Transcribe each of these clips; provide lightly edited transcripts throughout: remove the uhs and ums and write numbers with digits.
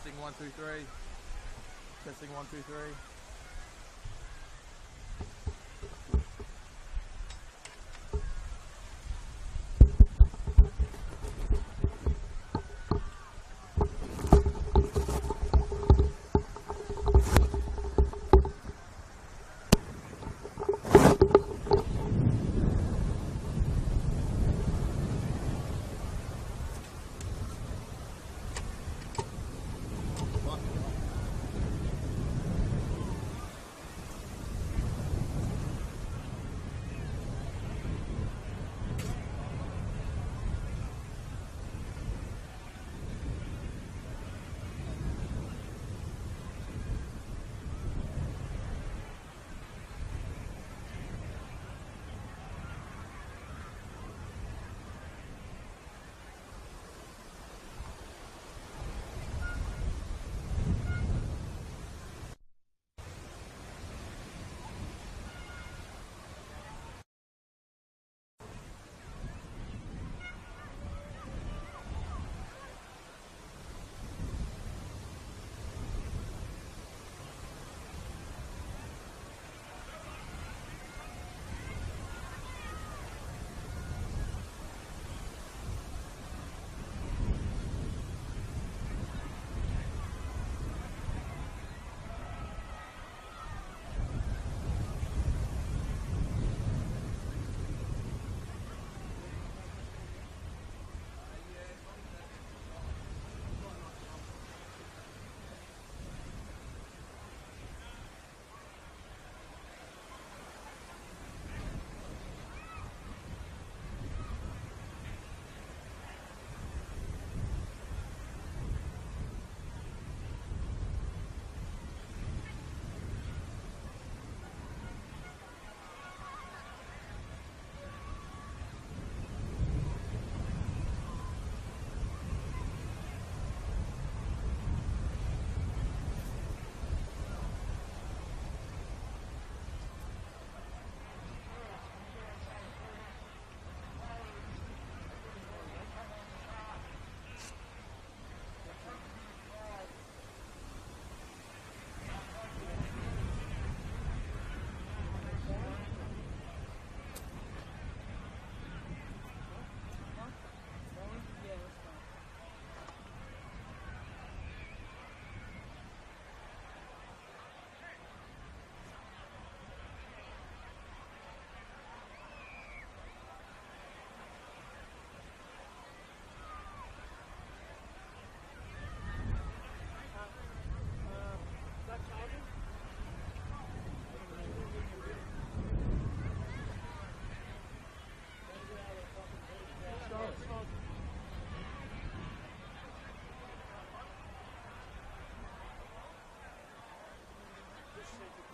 Testing 1 2 3. Testing 1 2 3.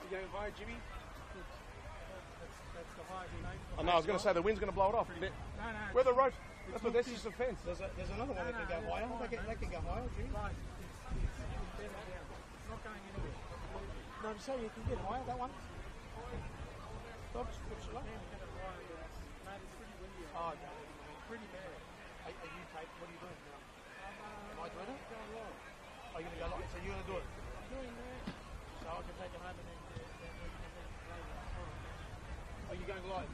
Going high, Jimmy? That's the high we made. Oh, no, I was going to say the wind's going to blow it off. No, Where the rope? That's just a fence. There's another one that can go higher. They can go higher, Jimmy. Right. It's better down. It's not going anywhere. No, I'm saying you can get higher, that one. Stop, push it up. Man, get it higher, yes. Mate, it's pretty windy. Oh, no. Pretty bad. Are you tape? What are you doing now? Am I doing it? Going right. Are you going to go like, so you're going to do it? I'm doing that. So I can take it home and then we can take it later. Are you going live?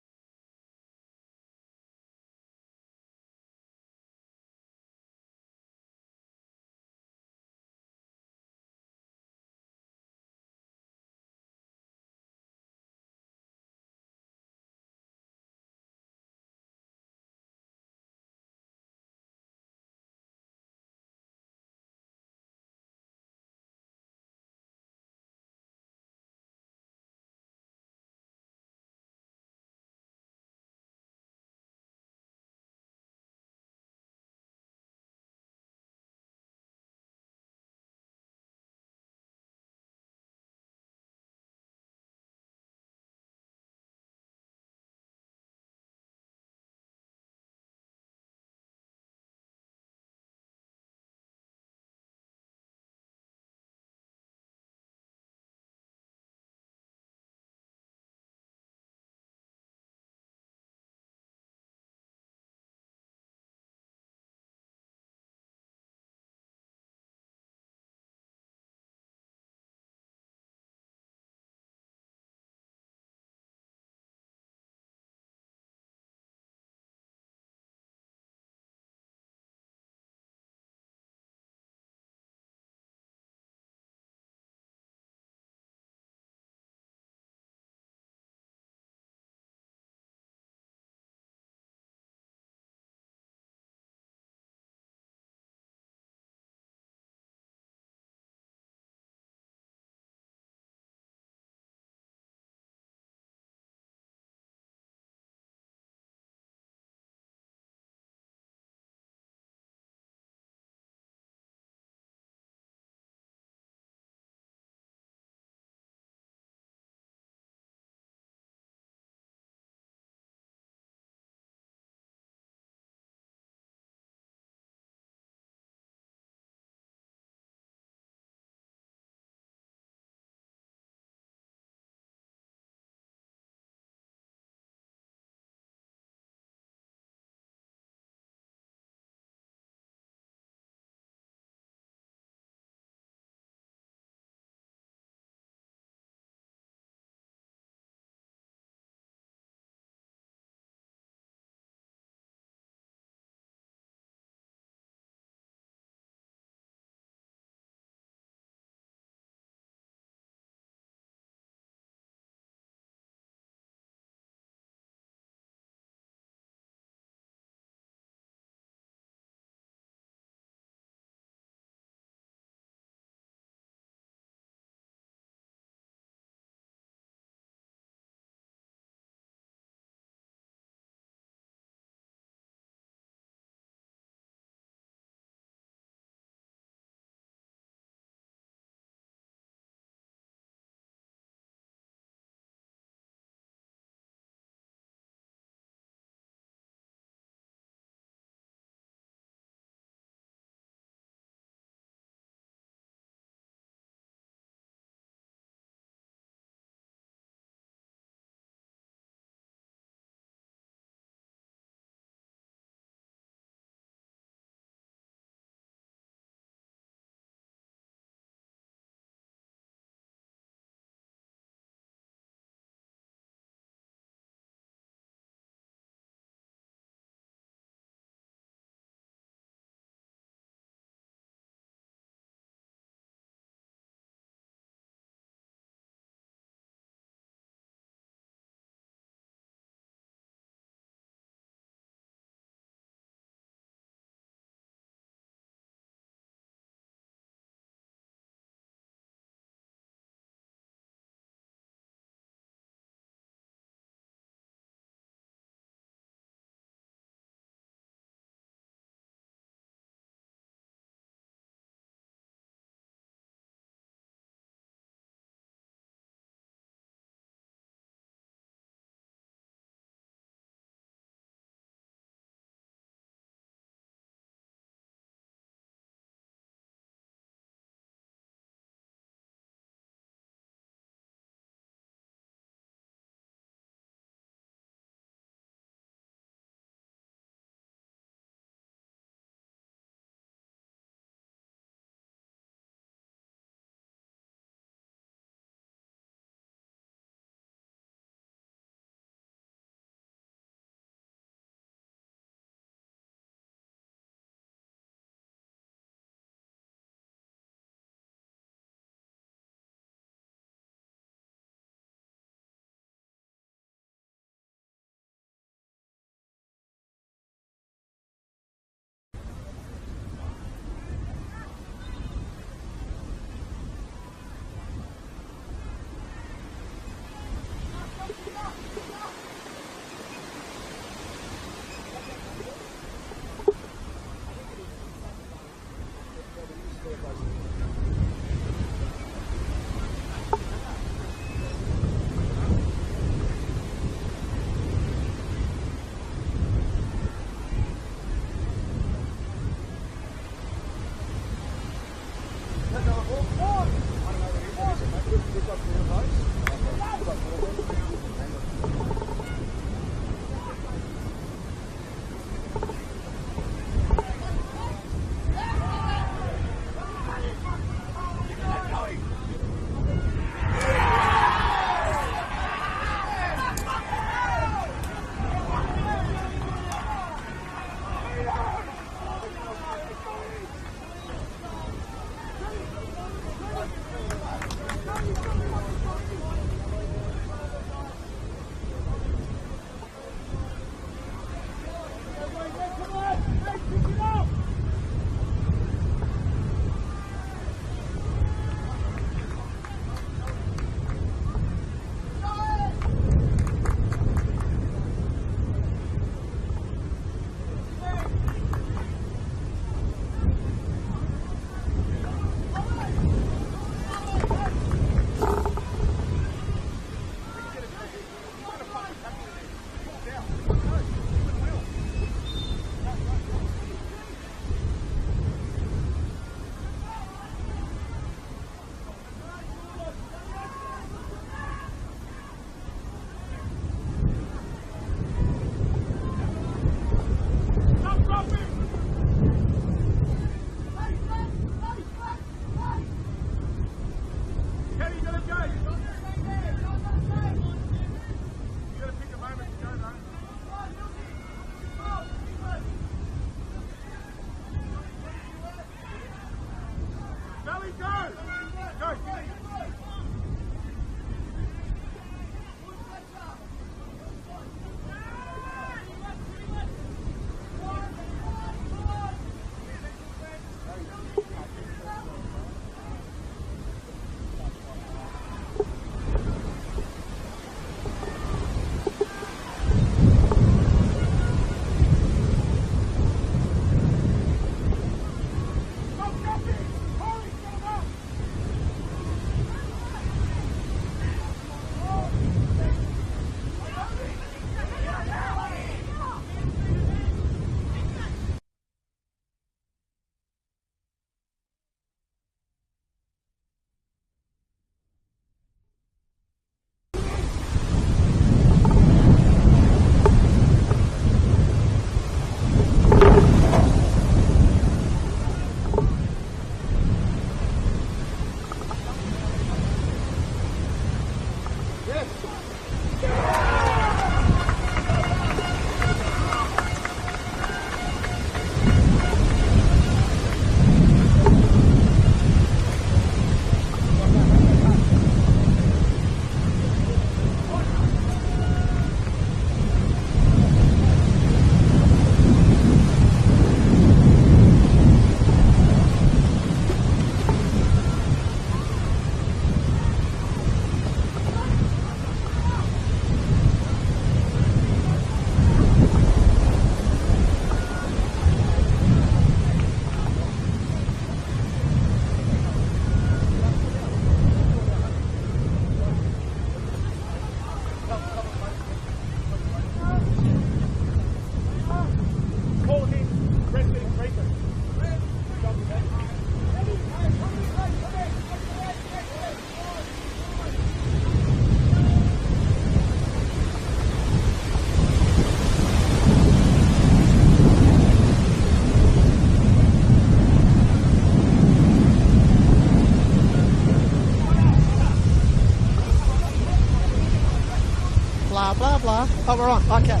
Fla? Oh, we're on. Okay.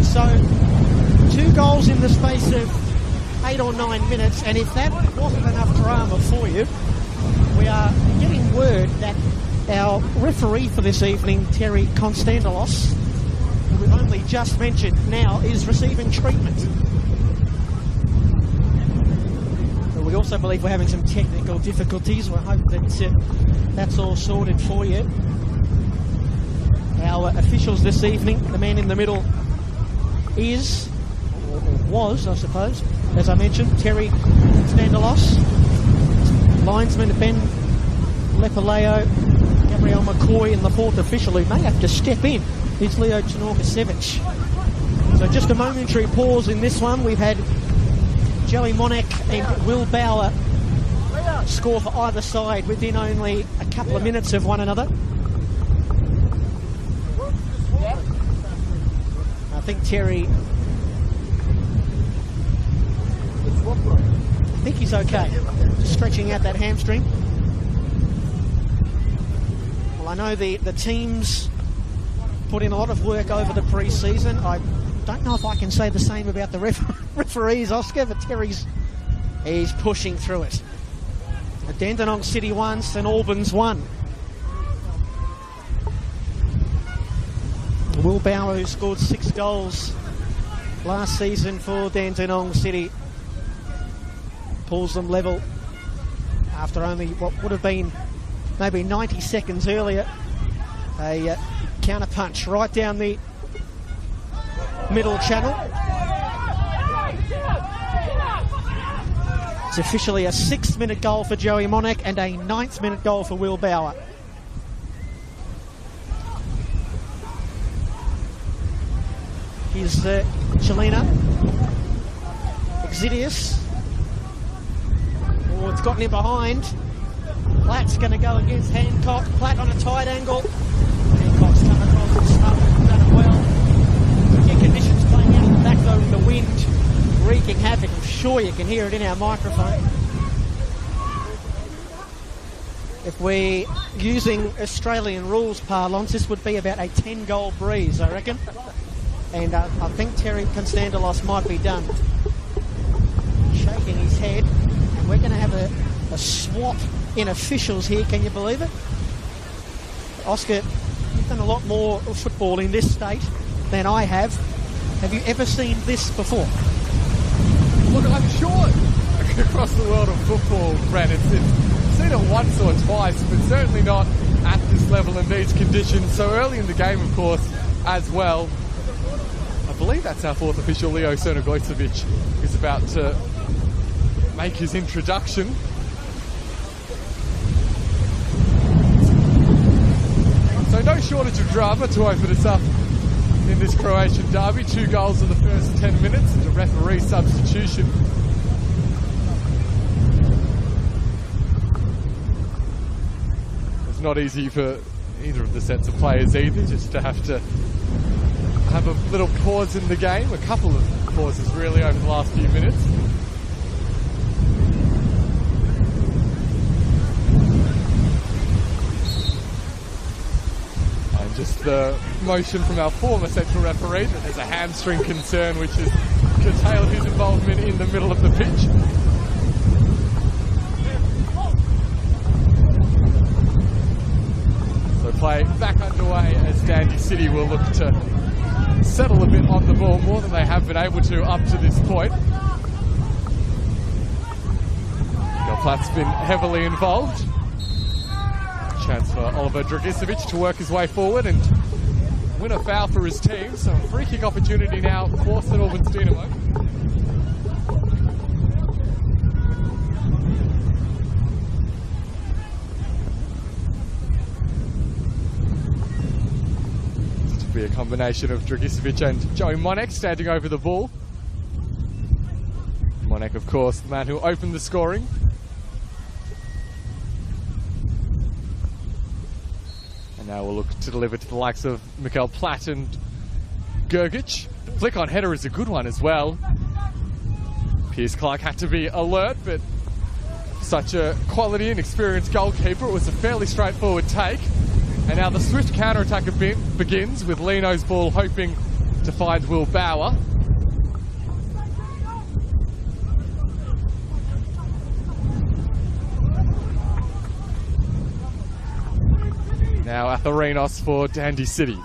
So, 2 goals in the space of 8 or 9 minutes, and if that wasn't enough drama for you, we are getting word that our referee for this evening, Terry Constantinos, who we've only just mentioned now, is receiving treatment. But we also believe we're having some technical difficulties. We hope that that's all sorted for you. Our officials this evening, the man in the middle is, or was, I suppose, as I mentioned, Terry Constantinos. Linesman Ben Lepaleo, Gabriel McCoy, and the fourth official who may have to step in is Leo Chnorkasevich. So just a momentary pause in this one. We've had Joey Monek and Will Bauer score for either side within only a couple of minutes of one another. I think Terry... I think he's okay. Just stretching out that hamstring. Well, I know the teams put in a lot of work over the pre-season. I don't know if I can say the same about the referees, Oscar, but he's pushing through it. Dandenong City 1, St Albans 1. Will Bauer, who scored 6 goals last season for Dandenong City, pulls them level after only what would have been maybe 90 seconds earlier. A counter punch right down the middle channel. It's officially a 6th-minute goal for Joey Monek and a 9th-minute goal for Will Bauer. Here's Chelina. Exidius. Oh, it's gotten him behind. Platt's going to go against Hancock. Platt on a tight angle. Hancock's come across and done it well. Wicked conditions playing out in the back though with the wind wreaking havoc. I'm sure you can hear it in our microphone. If we're using Australian rules parlance, this would be about a 10-goal breeze, I reckon. And I think Terry Constantinos might be done. Shaking his head. And we're going to have a swap in officials here, can you believe it? Oscar, you've done a lot more football in this state than I have. Have you ever seen this before? Look, I'm sure across the world of football, Brad, I've seen it once or twice, but certainly not at this level in these conditions. So early in the game, of course, as well. I believe that's our fourth official, Leo Crnogojcevic, is about to make his introduction. So no shortage of drama to open us up in this Croatian derby. 2 goals in the first 10 minutes and a referee substitution. It's not easy for either of the sets of players either, just to have a little pause in the game. A couple of pauses really over the last few minutes. Just the motion from our former central referee that there's a hamstring concern which has curtailed his involvement in the middle of the pitch. So play back underway as Dandy City will look to settle a bit on the ball, more than they have been able to up to this point. Platt's been heavily involved. Chance for Oliver Dragicevic to work his way forward and win a foul for his team. So a free kick opportunity now for St Albans Dynamo. This will be a combination of Dragicevic and Joey Monek standing over the ball. Monek, of course, the man who opened the scoring. Now we'll look to deliver to the likes of Mikael Platt and Gergic. Flick on header is a good one as well. Piers Clark had to be alert, but such a quality and experienced goalkeeper, it was a fairly straightforward take. And now the swift counter-attack begins with Lino's ball hoping to find Will Bauer. Now Atherinos for Dandy City.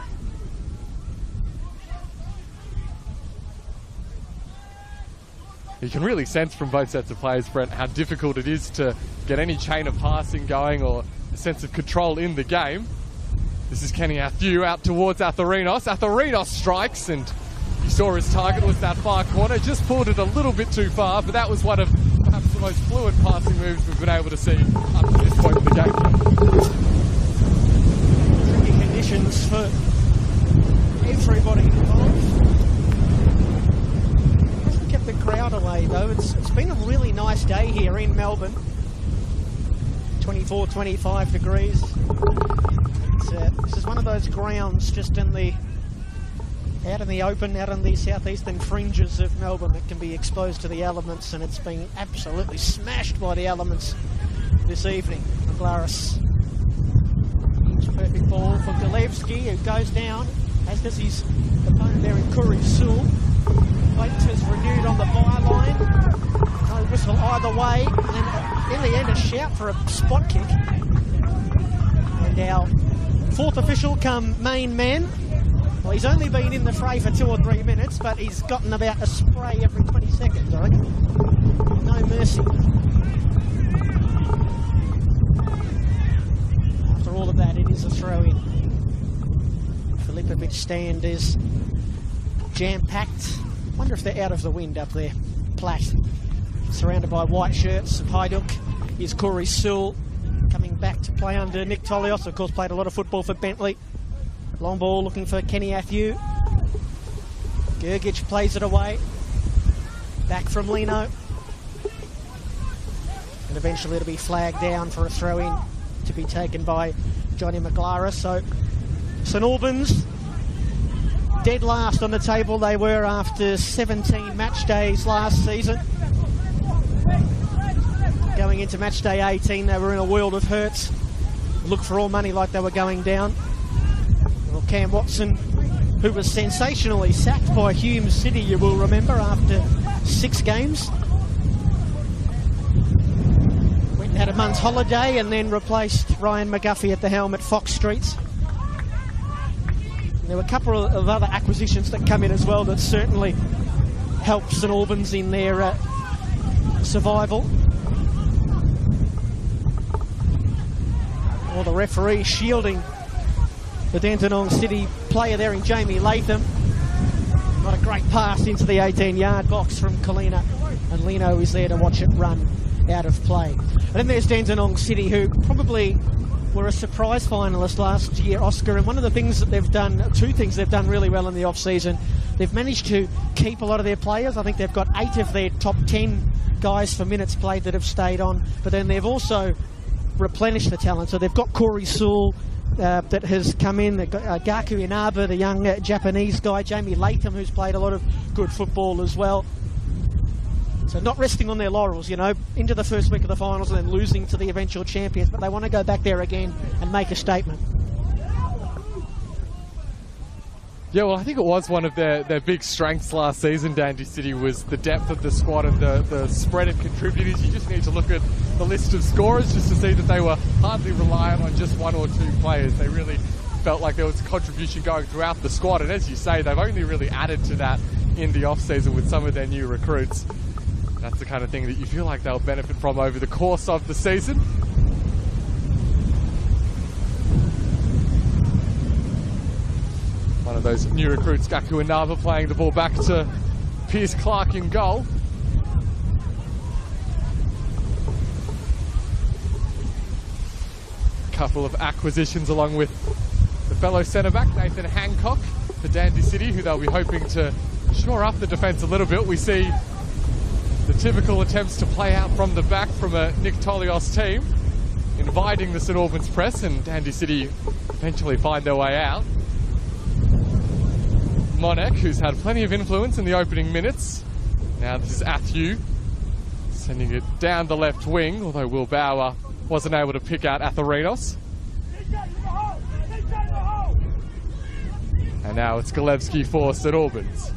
You can really sense from both sets of players, Brent, how difficult it is to get any chain of passing going or a sense of control in the game. This is Kenny Athiu out towards Atherinos. Atherinos strikes, and you saw his target was that far corner. Just pulled it a little bit too far, but that was one of perhaps the most fluid passing moves we've been able to see up to this point in the game. Tricky conditions for everybody involved. Hasn't kept the crowd away though. It's been a really nice day here in Melbourne. 24, 25 degrees. This is one of those grounds just out in the open, out on the southeastern fringes of Melbourne that can be exposed to the elements, and it's been absolutely smashed by the elements this evening. Maglaris, perfect ball for Galevsky, who goes down, as does his opponent there in Curry Sewell. Waits is renewed on the byline. No whistle either way, and in the end a shout for a spot kick. And our fourth official come main man. Well, he's only been in the fray for 2 or 3 minutes, but he's gotten about a spray every 20 seconds, I reckon. No mercy. After all of that, it is a throw-in. Filipovic stand is jam-packed. Wonder if they're out of the wind up there. Platt, surrounded by white shirts. Hajduk is Corey Sewell, coming back to play under Nick Tolios. Of course, played a lot of football for Bentley. Long ball looking for Kenny Athiu. Gergic plays it away. Back from Lino. And eventually it'll be flagged down for a throw-in to be taken by Johnny Maglaris. So St Albans, dead last on the table. They were after 17 match days last season. Going into match day 18, they were in a world of hurts. Look for all money like they were going down. Well, Cam Watson, who was sensationally sacked by Hume City, you will remember, after 6 games. Went and had a month's holiday and then replaced Ryan McGuffey at the helm at Fox Street. And there were a couple of other acquisitions that come in as well that certainly helped St Albans in their survival. Or the referee shielding the Dandenong City player there in Jamie Latham. Not a great pass into the 18-yard box from Kalina, and Lino is there to watch it run out of play. And then there's Dandenong City, who probably were a surprise finalist last year, Oscar, and one of the things that they've done, 2 things they've done really well in the off-season. They've managed to keep a lot of their players. I think they've got 8 of their top 10 guys for minutes played that have stayed on, but then they've also replenished the talent. So they've got Corey Sewell that has come in. They've got Gaku Inaba, the young Japanese guy, Jamie Latham, who's played a lot of good football as well. So not resting on their laurels, you know, into the first week of the finals and then losing to the eventual champions, but they want to go back there again and make a statement. Yeah, well, I think it was one of their big strengths last season, Dandy City, was the depth of the squad and the spread of contributors. You just need to look at the list of scorers just to see that they were hardly reliant on just 1 or 2 players. They really felt like there was a contribution going throughout the squad, and as you say, they've only really added to that in the off-season with some of their new recruits. That's the kind of thing that you feel like they'll benefit from over the course of the season. One of those new recruits, Gaku Inaba, playing the ball back to Pierce Clark in goal. A couple of acquisitions along with the fellow centre-back, Nathan Hancock, for Dandy City, who they'll be hoping to shore up the defence a little bit. We see the typical attempts to play out from the back from a Nick Tolios team, inviting the St Albans press, and Dandy City eventually find their way out. Monek, who's had plenty of influence in the opening minutes. Now this is Athiu, sending it down the left wing, although Will Bauer wasn't able to pick out Atherinos. And now it's Galevsky for St Albans.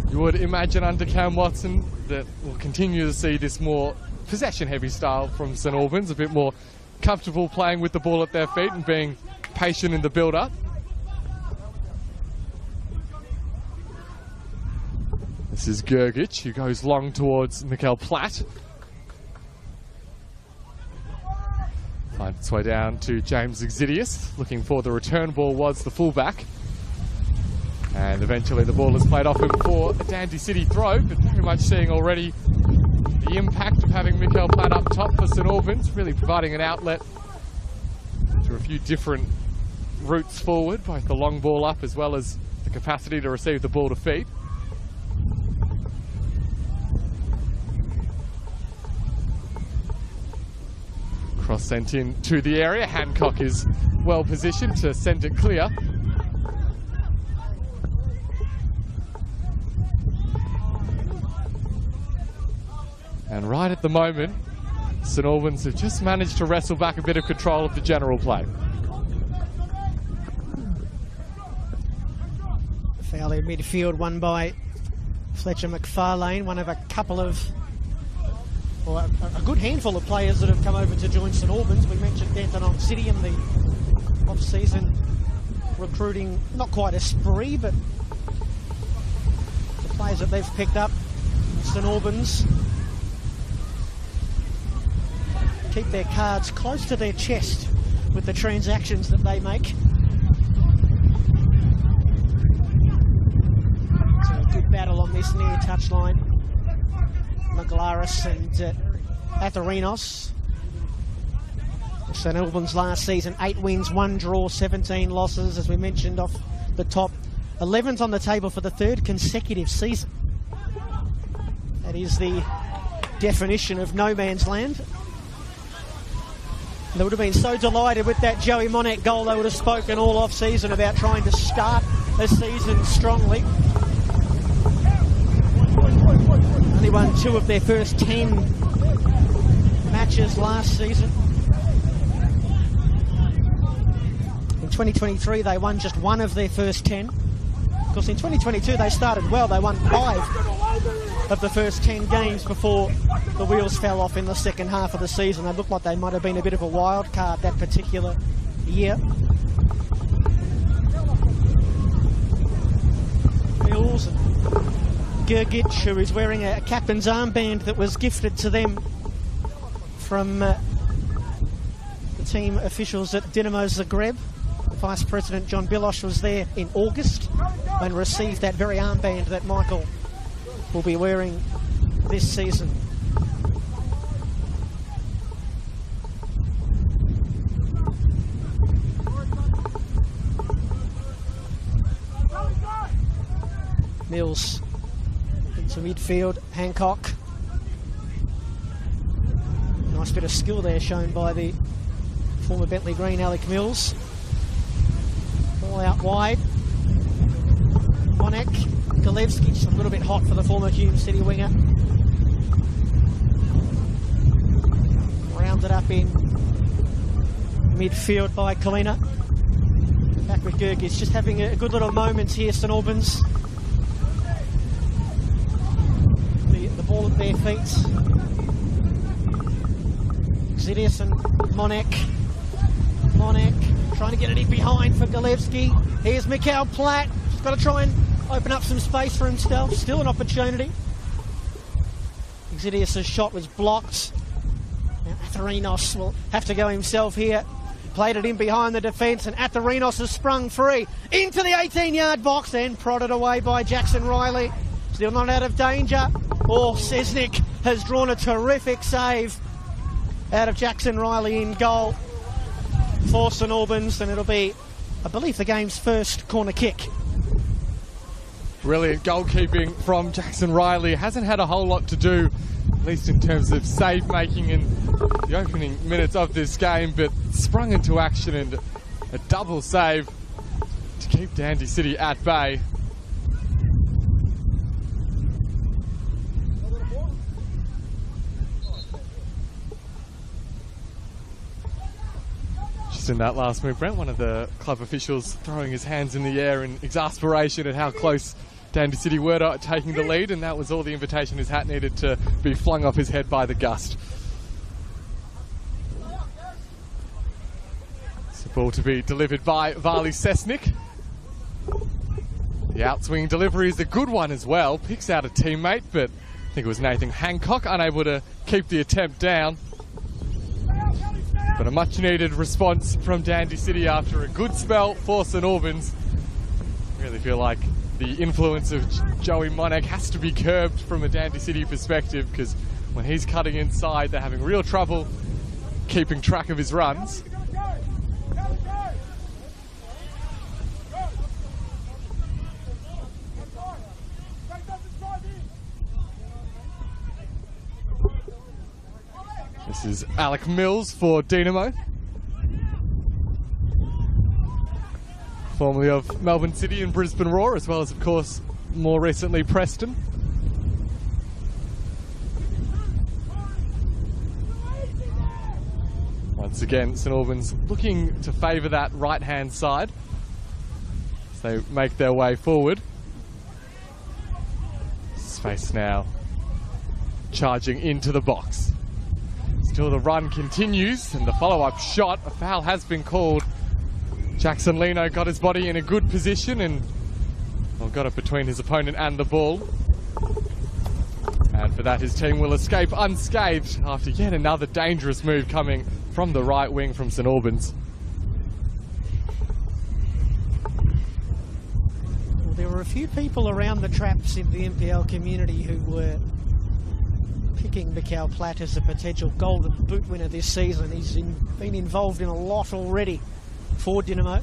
You would imagine under Cam Watson that we'll continue to see this more possession-heavy style from St Albans, a bit more comfortable playing with the ball at their feet and being patient in the build-up. This is Gergic, who goes long towards Mikkel Platt. Finds its way down to James Exidius, looking for the return ball, was the fullback. And eventually the ball is played off him for a Dandy City throw, but very much seeing already the impact of having Mikkel Platt up top for St Albans, really providing an outlet to a few different routes forward, both the long ball up as well as the capacity to receive the ball to feet. Cross sent in to the area. Hancock is well positioned to send it clear. And right at the moment, St Albans have just managed to wrestle back a bit of control of the general play. Foul in midfield, won by Fletcher McFarlane, one of a couple of, or a good handful of players that have come over to join St Albans. We mentioned Dandenong City in the off-season recruiting, not quite a spree, but the players that they've picked up, St Albans, keep their cards close to their chest with the transactions that they make. So a good battle on this near touchline. Maglaris and Atherinos. St Albans last season, 8 wins, 1 draw, 17 losses, as we mentioned off the top. 11th on the table for the 3rd consecutive season. That is the definition of no man's land. They would have been so delighted with that Joey Monek goal. They would have spoken all off-season about trying to start a season strongly. Only won 2 of their first 10 matches last season. In 2023, they won just 1 of their first 10. Of course, in 2022, they started well. They won 5 of the first 10 games before the wheels fell off in the second half of the season. They looked like they might have been a bit of a wild card that particular year. Mills and Gergic, who is wearing a captain's armband that was gifted to them from the team officials at Dinamo Zagreb. Vice President John Bilosh was there in August and received that very armband that Michael will be wearing this season. Mills into midfield, Hancock. Nice bit of skill there shown by the former Bentley Green, Alec Mills. Ball out wide. Monek, Galevsky, just a little bit hot for the former Hume City winger. Rounded up in midfield by Kalina. Back with Gergic, just having a good little moment here, St Albans. The ball at their feet. Exidius and Monek. Monek trying to get it in behind for Galevsky. Here's Mikkel Platt. He's got to try and open up some space for himself. Still an opportunity. Exidius' shot was blocked. Now Atherinos will have to go himself here. Played it in behind the defence, and Atherinos has sprung free into the 18-yard box and prodded away by Jackson Riley. Still not out of danger. Oh, Sesnick has drawn a terrific save out of Jackson Riley in goal for St Albans, and it'll be, I believe, the game's first corner kick. Brilliant goalkeeping from Jackson Riley. Hasn't had a whole lot to do, at least in terms of save making in the opening minutes of this game, but sprung into action and a double save to keep Dandy City at bay. Interesting, that last move, Brent. One of the club officials throwing his hands in the air in exasperation at how close Dandy City were to taking the lead, and that was all the invitation his hat needed to be flung off his head by the gust. It's the ball to be delivered by Varley Sesnick. The outswing delivery is a good one as well. Picks out a teammate, but I think it was Nathan Hancock, unable to keep the attempt down. But a much-needed response from Dandy City after a good spell for St Albans. I really feel like the influence of Joey Monek has to be curbed from a Dandy City perspective, because when he's cutting inside, they're having real trouble keeping track of his runs. This is Alec Mills for Dynamo, formerly of Melbourne City and Brisbane Roar, as well as, of course, more recently Preston. Once again, St Albans looking to favour that right-hand side as they make their way forward. Space now charging into the box. Still the run continues, and the follow-up shot, a foul has been called. Jackson Leno got his body in a good position and got it between his opponent and the ball. And for that, his team will escape unscathed after yet another dangerous move coming from the right wing from St Albans. Well, there were a few people around the traps in the NPL community who were picking Mikhail Platt as a potential golden boot winner this season. He's been involved in a lot already for Dynamo.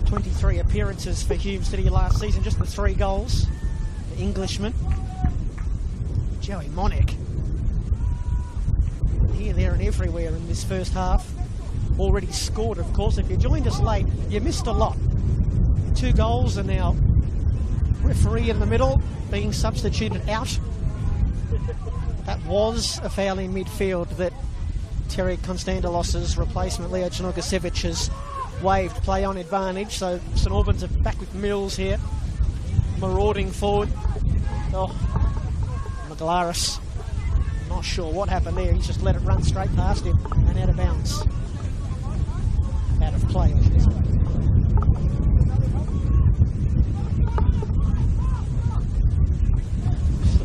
23 appearances for Hume City last season, just the 3 goals. The Englishman, Joey Monek, here, there and everywhere in this first half. Already scored, of course. If you joined us late, you missed a lot. 2 goals, and now referee in the middle being substituted out. That was a foul in midfield that Terry Konstantinos' replacement Leo Chernogasiewicz has waved play on advantage. So St Albans are back with Mills here, marauding forward. Oh, Maglaris, not sure what happened there. He's just let it run straight past him and out of bounds. Out of play, I should say.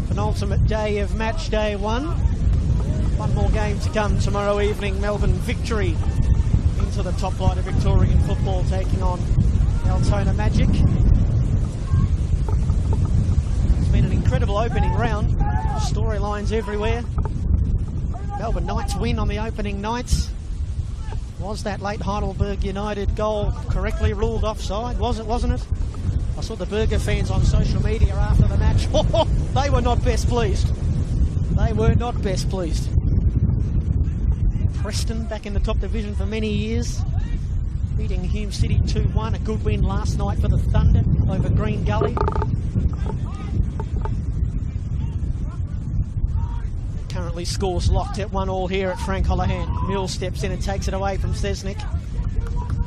Penultimate day of match day 1. One more game to come tomorrow evening. Melbourne Victory into the top flight of Victorian football, taking on Altona Magic. It's been an incredible opening round. Storylines everywhere. Melbourne Knights win on the opening night. Was that late Heidelberg United goal correctly ruled offside? Was it, wasn't it? I saw the Burger fans on social media after the match. They were not best pleased. They were not best pleased. Preston back in the top division for many years, beating Hume City 2-1. A good win last night for the Thunder over Green Gully. Currently scores locked at 1-1 here at Frank Holohan. Mills steps in and takes it away from Sesnick.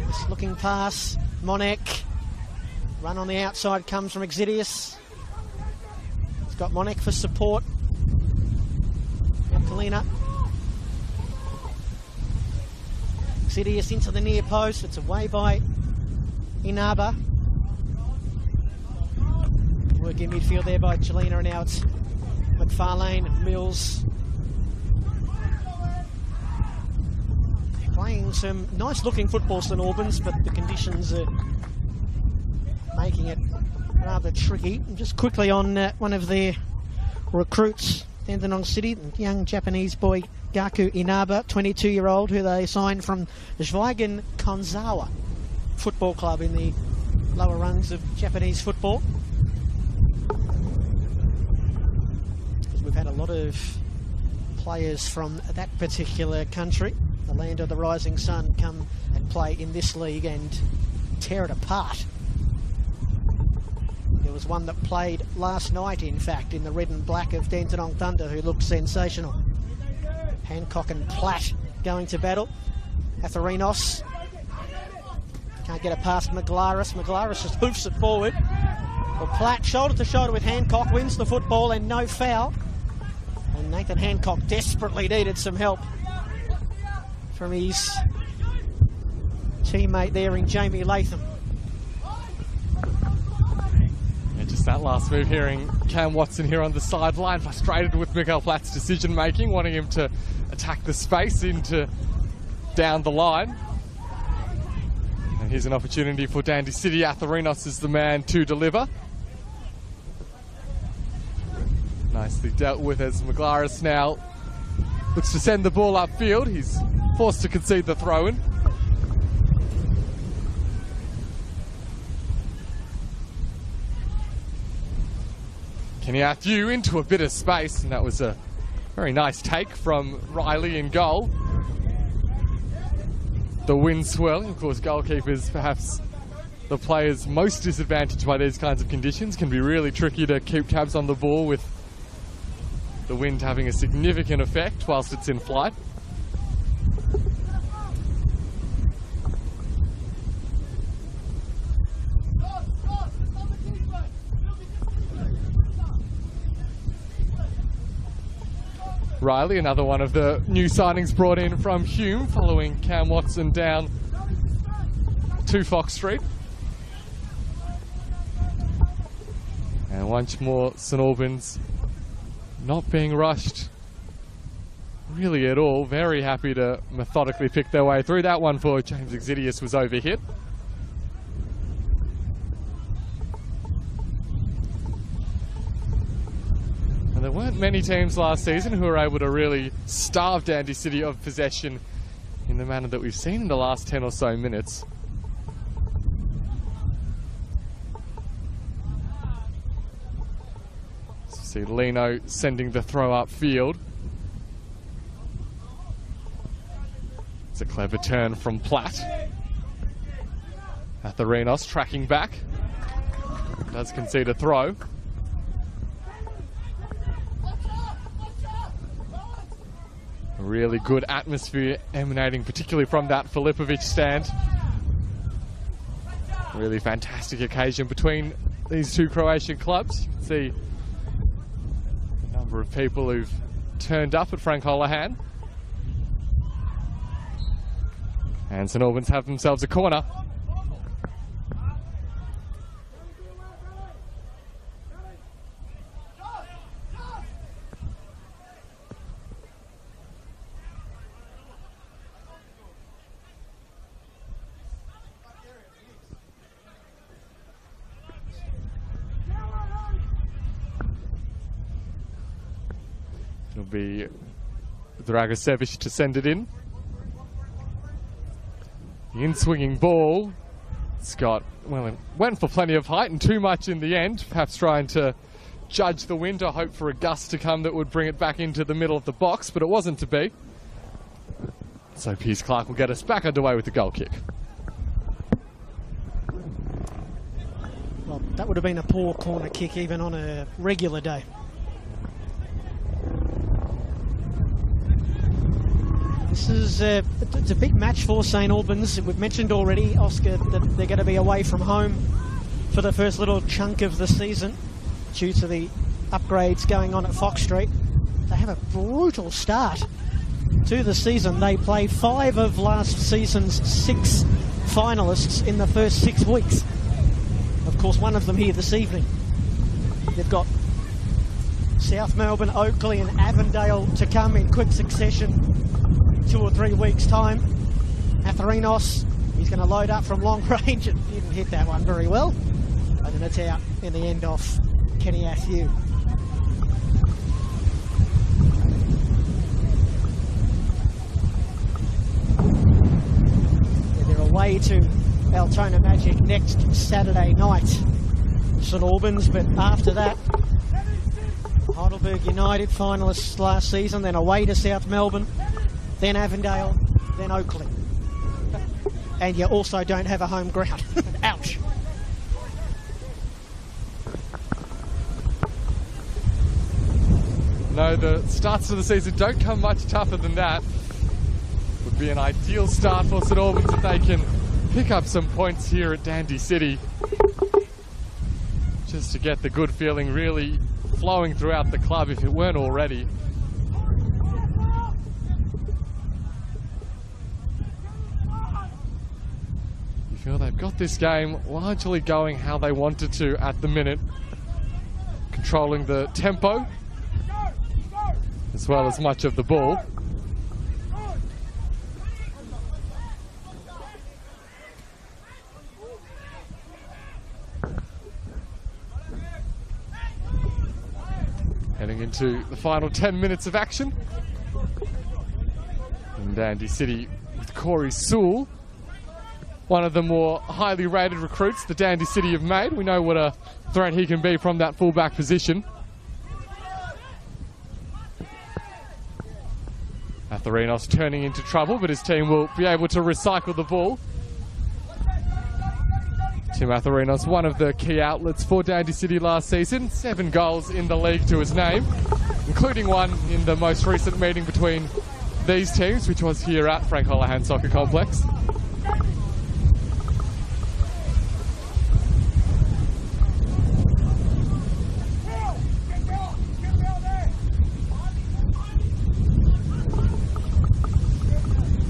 Just looking pass, Monek. Run on the outside comes from Exidius. He's got Monek for support. Kalina. Exidius into the near post. It's away by Inaba. Work in midfield there by Chelina, and now it's McFarlane, Mills. They're playing some nice looking football, St Albans, but the conditions are making it rather tricky. And just quickly on one of their recruits, Dandenong City, the young Japanese boy Gaku Inaba, 22-year-old, who they signed from Zweigen Konzawa Football Club in the lower rungs of Japanese football. We've had a lot of players from that particular country, the land of the rising sun, come and play in this league and tear it apart. There was one that played last night, in fact, in the red and black of Dandenong Thunder, who looked sensational. Hancock and Platt going to battle. Atherinos can't get it past Maglaris. Maglaris just hoofs it forward. Well, Platt shoulder to shoulder with Hancock, wins the football and no foul. And Nathan Hancock desperately needed some help from his teammate there in Jamie Latham. Yeah, just that last move, hearing Cam Watson here on the sideline, frustrated with Mikael Platt's decision making, wanting him to attack the space into down the line. And here's an opportunity for Dandy City. Atherinos is the man to deliver. Nicely dealt with as Maglaris now looks to send the ball upfield. He's forced to concede the throw-in. Kenyath into a bit of space, and that was a very nice take from Riley in goal. The wind swirling, of course, goalkeepers, perhaps the players most disadvantaged by these kinds of conditions, can be really tricky to keep tabs on the ball with the wind having a significant effect whilst it's in flight. Riley, another one of the new signings brought in from Hume, following Cam Watson down to Fox Street. And once more, St Albans not being rushed really at all. Very happy to methodically pick their way through. That one for James Exidius was overhit. And there weren't many teams last season who were able to really starve Dandy City of possession in the manner that we've seen in the last 10 or so minutes. See Lino sending the throw upfield. It's a clever turn from Platt. Atherinos tracking back. Does concede a throw. A really good atmosphere emanating particularly from that Filipovic stand. Really fantastic occasion between these two Croatian clubs. You can see of people who've turned up at Frank Holohan. And St Albans have themselves a corner. It'll be Dragosevic to send it in. The in-swinging ball. Scott, well, it went for plenty of height and too much in the end. Perhaps trying to judge the wind or hope for a gust to come that would bring it back into the middle of the box, but it wasn't to be. So Piers Clark will get us back underway with the goal kick. Well, that would have been a poor corner kick even on a regular day. This is it's a big match for St Albans. We've mentioned already, Oscar, that they're going to be away from home for the first little chunk of the season due to the upgrades going on at Fox Street. They have a brutal start to the season. They play 5 of last season's 6 finalists in the first 6 weeks. Of course, one of them here this evening. They've got South Melbourne, Oakley and Avondale to come in quick succession. 2 or 3 weeks' time. Atherinos, he's going to load up from long range and didn't hit that one very well. And then it's out in the end off Kenyath. They're away to Altona Magic next Saturday night, St Albans, but after that, Heidelberg United finalists last season, then away to South Melbourne, then Avondale, then Oakley. And you also don't have a home ground. Ouch. No, the starts of the season don't come much tougher than that. Would be an ideal start for St Albans if they can pick up some points here at Dandy City. Just to get the good feeling really flowing throughout the club if it weren't already. You feel they've got this game largely going how they wanted to at the minute. Controlling the tempo as well as much of the ball. Heading into the final 10 minutes of action in Dandy City with Corey Sewell, one of the more highly rated recruits the Dandy City have made. We know what a threat he can be from that fullback position. Atherinos turning into trouble, but his team will be able to recycle the ball. Tim Atherinos, one of the key outlets for Dandy City last season. 7 goals in the league to his name, including one in the most recent meeting between these teams, which was here at Frank Holohan Soccer Complex.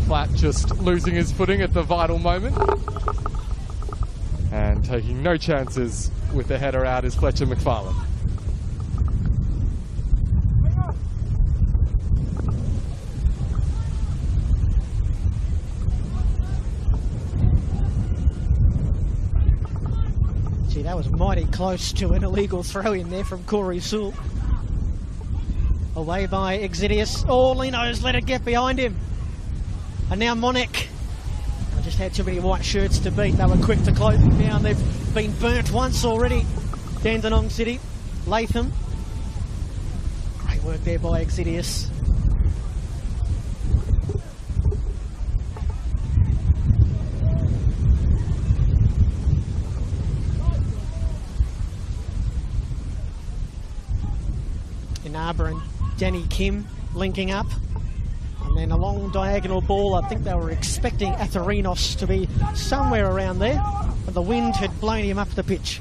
Flat just losing his footing at the vital moment. And taking no chances with the header out is Fletcher McFarlane. Gee, that was mighty close to an illegal throw in there from Corey Sewell. Away by Exidius. Oh, Lino's let it get behind him. And now Monek. I just had too many white shirts to beat. They were quick to close them down. They've been burnt once already. Dandenong City. Latham. Great work there by Exidius. Inaba and Danny Kim linking up. And then a long diagonal ball. I think they were expecting Atherinos to be somewhere around there, but the wind had blown him up the pitch.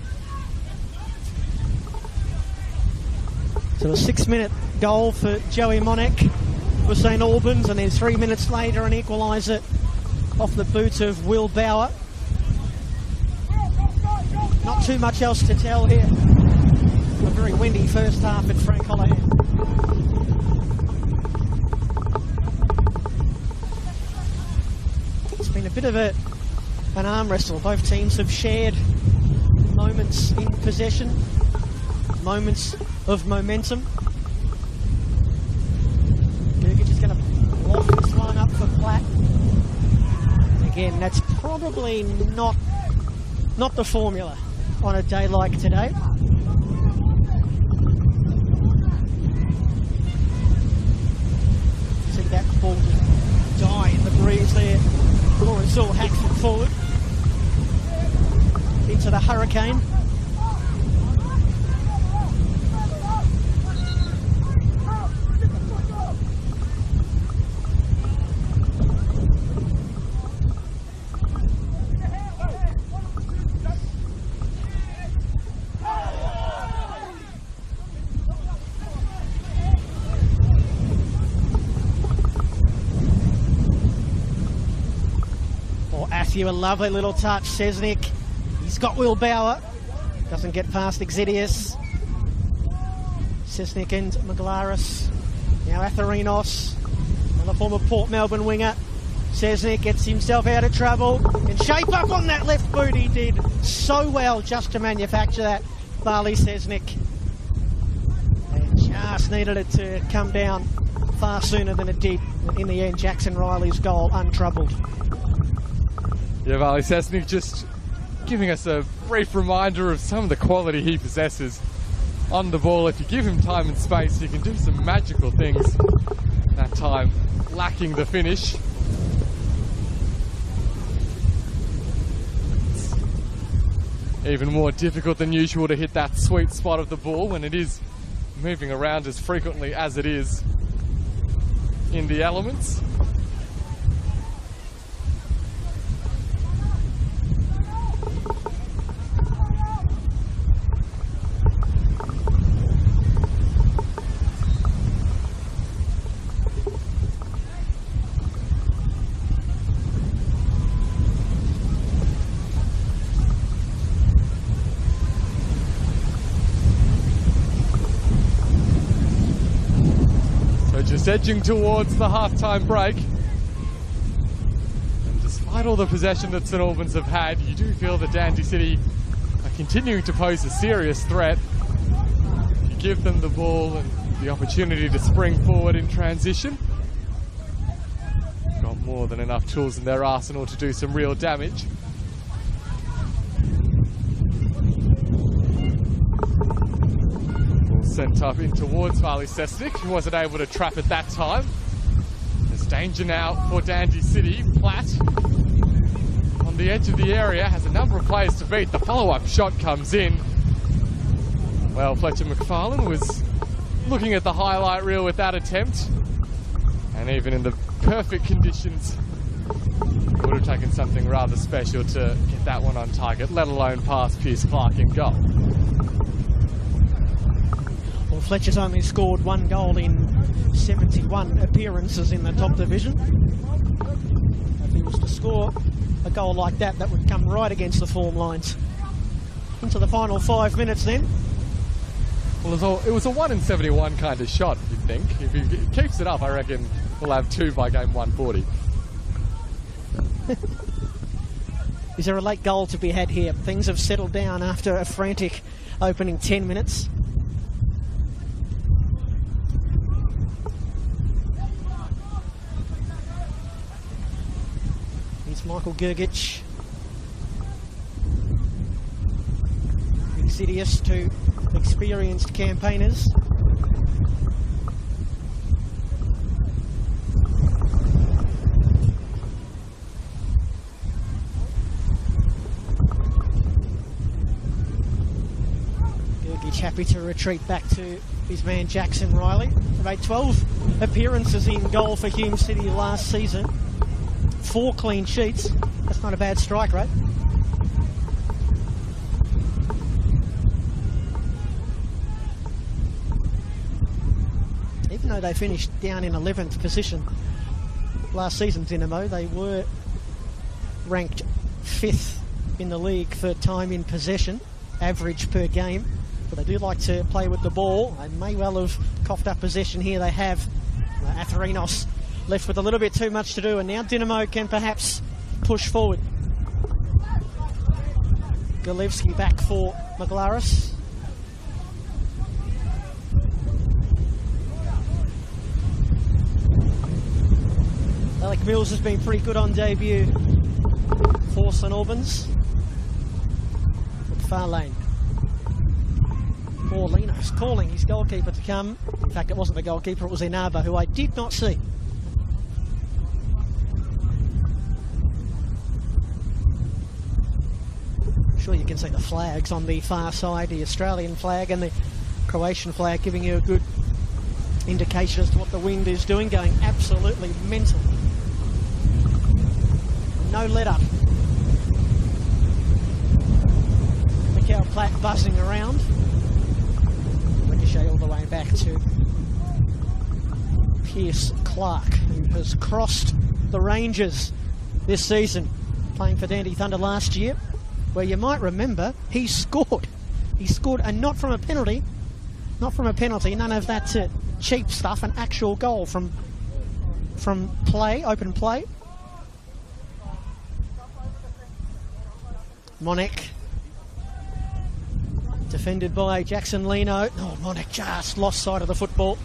So a 6-minute goal for Joey Monek for St Albans, and then 3 minutes later an equaliser off the boot of Will Bauer. Not too much else to tell here. A very windy first half at Frank Holohan. Been a bit of an arm wrestle. Both teams have shared moments in possession, moments of momentum. Gurgic is going to lock this one up for Platt. Again, that's probably not the formula on a day like today. See that ball just die in the breeze there. Corey Sewell hacks it forward into the hurricane. A lovely little touch. Sesnick, he's got Will Bauer, doesn't get past Exidius. Sesnick and Maglaris. Now Atherinos, another former Port Melbourne winger. Sesnick gets himself out of trouble and shape up on that left boot. He did so well just to manufacture that, Barley Sesnick. And just needed it to come down far sooner than it did. In the end, Jackson Riley's goal untroubled. Yeah, Varley Sesnick just giving us a brief reminder of some of the quality he possesses on the ball. If you give him time and space, he can do some magical things. That time lacking the finish. It's even more difficult than usual to hit that sweet spot of the ball when it is moving around as frequently as it is in the elements. Just edging towards the half-time break. And despite all the possession that St Albans have had, you do feel that Dandy City are continuing to pose a serious threat. You give them the ball and the opportunity to spring forward in transition. Got more than enough tools in their arsenal to do some real damage. Sent up in towards Farley Sesnick, who wasn't able to trap it that time. There's danger now for Dandy City. Platt on the edge of the area has a number of players to beat. The follow-up shot comes in. Well, Fletcher McFarlane was looking at the highlight reel with that attempt, and even in the perfect conditions, it would have taken something rather special to get that one on target, let alone pass Pierce Clark in goal. Well, Fletcher's only scored 1 goal in 71 appearances in the top division. If he was to score a goal like that, that would come right against the form lines. Into the final 5 minutes then. Well, it was a 1 in 71 kind of shot, you'd think. If he keeps it up, I reckon we'll have 2 by game 140. Is there a late goal to be had here? Things have settled down after a frantic opening 10 minutes. Michael Gergich, insidious to experienced campaigners. Gergich happy to retreat back to his man Jackson Riley. He made 12 appearances in goal for Hume City last season. 4 clean sheets. That's not a bad strike rate. Even though they finished down in 11th position last season, Dynamo, they were ranked 5th in the league for time in possession, average per game. But they do like to play with the ball. They may well have coughed up possession here. They have. Atherinos left with a little bit too much to do, and now Dynamo can perhaps push forward. Golevsky back for Maglaris. Alec Mills has been pretty good on debut for St Albans. McFarlane. Paulinos calling his goalkeeper to come. In fact, it wasn't the goalkeeper, it was Inaba, who I did not see. Sure, you can see the flags on the far side, the Australian flag and the Croatian flag, giving you a good indication as to what the wind is doing, going absolutely mental. No let up. Mikhail Platt buzzing around. Ricochet all the way back to Pierce Clark, who has crossed the ranges this season, playing for Dandy Thunder last year, where you might remember he scored. He scored, and not from a penalty, none of that cheap stuff, an actual goal from play, open play. Monek, defended by Jackson Leno. Oh, Monek just lost sight of the football.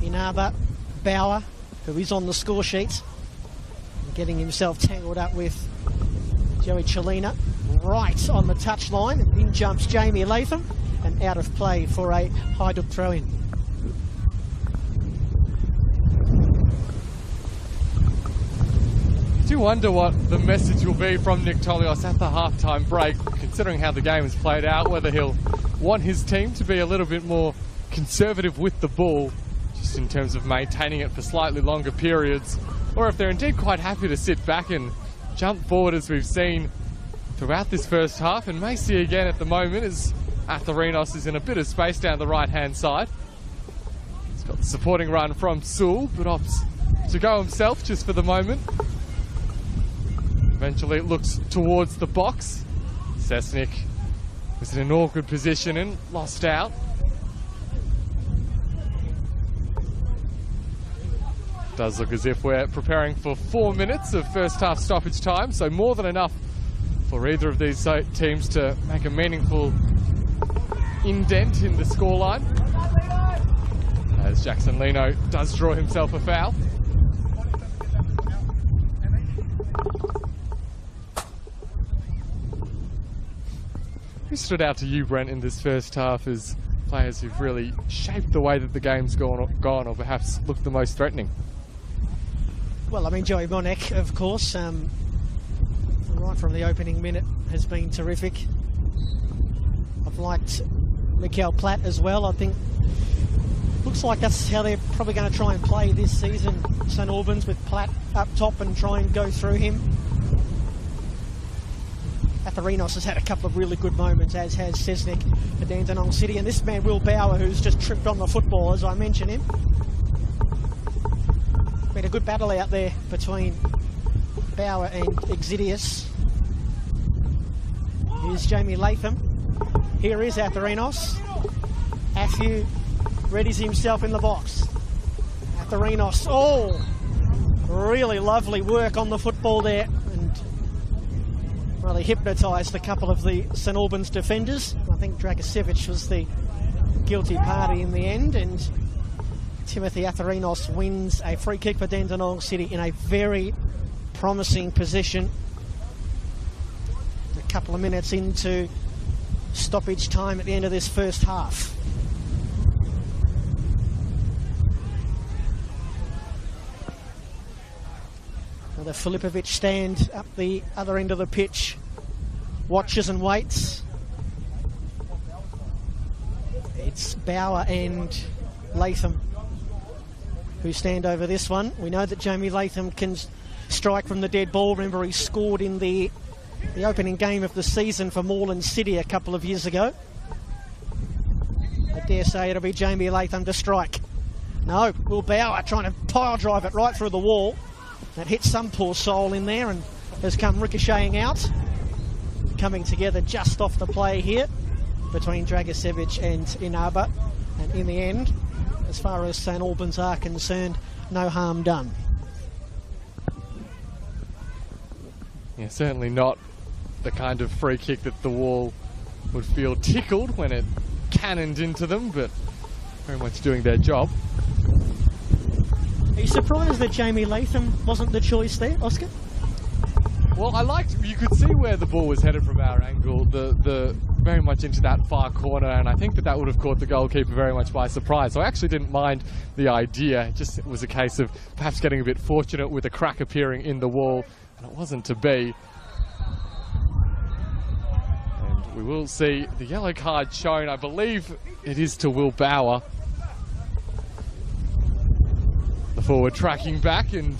Inaba, Bauer, who is on the score sheet, getting himself tangled up with Joey Chelina, right on the touchline. In jumps Jamie Latham, and out of play for a Hajduk throw-in. I do wonder what the message will be from Nick Tolios at the halftime break, considering how the game has played out, whether he'll want his team to be a little bit more conservative with the ball, just in terms of maintaining it for slightly longer periods, or if they're indeed quite happy to sit back and jump forward as we've seen throughout this first half, and may see again at the moment as Atherinos is in a bit of space down the right-hand side. He's got the supporting run from Sewell, but opts to go himself just for the moment. Eventually it looks towards the box. Cesnik was in an awkward position and lost out. Does look as if we're preparing for 4 minutes of first half stoppage time, so more than enough for either of these teams to make a meaningful indent in the scoreline, as Jackson Leno does draw himself a foul. Who stood out to you, Brent, in this first half as players who've really shaped the way that the game's gone or perhaps looked the most threatening? Well, I mean, Joey Monek, of course, right from the opening minute has been terrific. I've liked Mikael Platt as well. I think looks like that's how they're probably going to try and play this season, St Albans, with Platt up top and try and go through him. Atherinos has had a couple of really good moments, as has Cesnik for Dandenong City, and this man Will Bauer, who's just tripped on the football, as I mentioned him. Been a good battle out there between Bauer and Exidius. Here's Jamie Latham. Here is Atherinos. Athu readies himself in the box. Atherinos, oh, really lovely work on the football there, and really hypnotised a couple of the St Albans defenders. I think Dragicevic was the guilty party in the end, and Timothy Atherinos wins a free kick for Dandenong City in a very promising position. A couple of minutes into stoppage time at the end of this first half. The Filipovic stand up the other end of the pitch, watches and waits. It's Bauer and Latham who stand over this one. We know that Jamie Latham can strike from the dead ball. Remember, he scored in the opening game of the season for Moreland City a couple of years ago. I dare say it'll be Jamie Latham to strike. No, Will Bauer trying to pile drive it right through the wall. That hit some poor soul in there and has come ricocheting out. Coming together just off the play here between Dragicevic and Inaba. And in the end, as far as St Albans are concerned, no harm done. Yeah, certainly not the kind of free kick that the wall would feel tickled when it cannoned into them, but very much doing their job. Are you surprised that Jamie Latham wasn't the choice there, Oscar? Well, you could see where the ball was headed from our angle, the very much into that far corner, and I think that would have caught the goalkeeper very much by surprise. So I actually didn't mind the idea. It was a case of perhaps getting a bit fortunate with a crack appearing in the wall, and it wasn't to be. And we will see the yellow card shown. I believe it is to Will Bauer. The forward tracking back and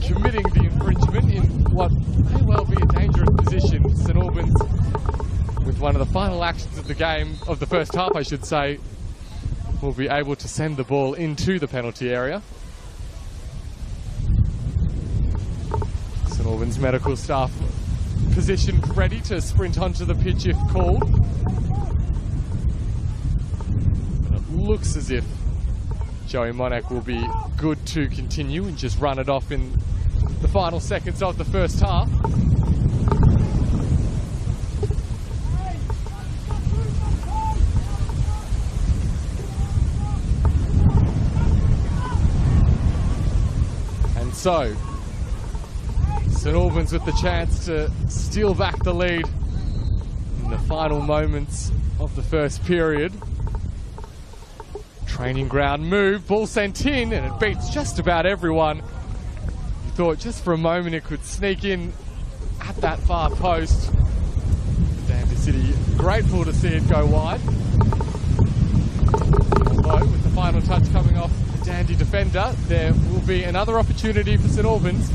committing the infringement in what may well be a dangerous position. St Albans, with one of the final actions of the game, of the first half I should say, will be able to send the ball into the penalty area. St Albans medical staff positioned ready to sprint onto the pitch if called. And it looks as if Joey Monek will be good to continue and just run it off in the final seconds of the first half. And so, St Albans with the chance to steal back the lead in the final moments of the first period. Training ground move, ball sent in, and it beats just about everyone. You thought just for a moment it could sneak in at that far post. Damn, City grateful to see it go wide. Although, with the final touch coming off the dandy defender, there will be another opportunity for St Albans.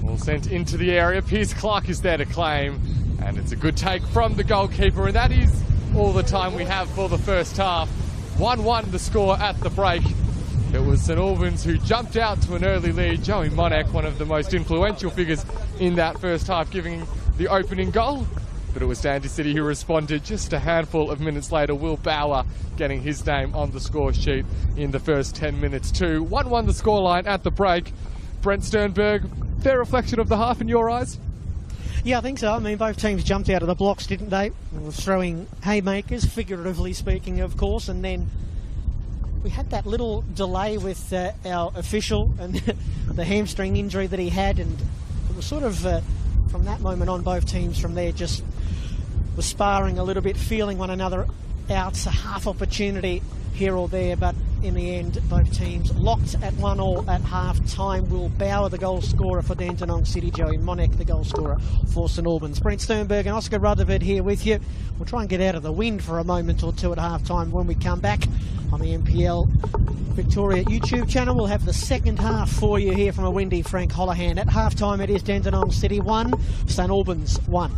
Ball sent into the area. Pierce Clark is there to claim, and it's a good take from the goalkeeper, and that is all the time we have for the first half. 1-1 the score at the break. It was St Albans who jumped out to an early lead. Joey Monek, one of the most influential figures in that first half, giving the opening goal. But it was Dandy City who responded just a handful of minutes later. Will Bauer getting his name on the score sheet in the first 10 minutes too. 1-1 the scoreline at the break. Brent Sternberg, fair reflection of the half in your eyes? Yeah, I think so. I mean, both teams jumped out of the blocks, didn't they? Throwing haymakers, figuratively speaking, of course, and then we had that little delay with our official and the hamstring injury that he had, and it was sort of from that moment on, both teams from there just were sparring a little bit, feeling one another out, a half opportunity here or there, but in the end, both teams locked at 1-1 at half-time. Will Bauer, the goal scorer for Dandenong City, Joey Monek, the goal scorer for St Albans. Brent Sternberg and Oscar Rutherford here with you. We'll try and get out of the wind for a moment or two at half-time. When we come back on the NPL Victoria YouTube channel, we'll have the second half for you here from a windy Frank Holohan. At half-time, it is Dandenong City 1, St Albans 1.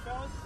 fellas.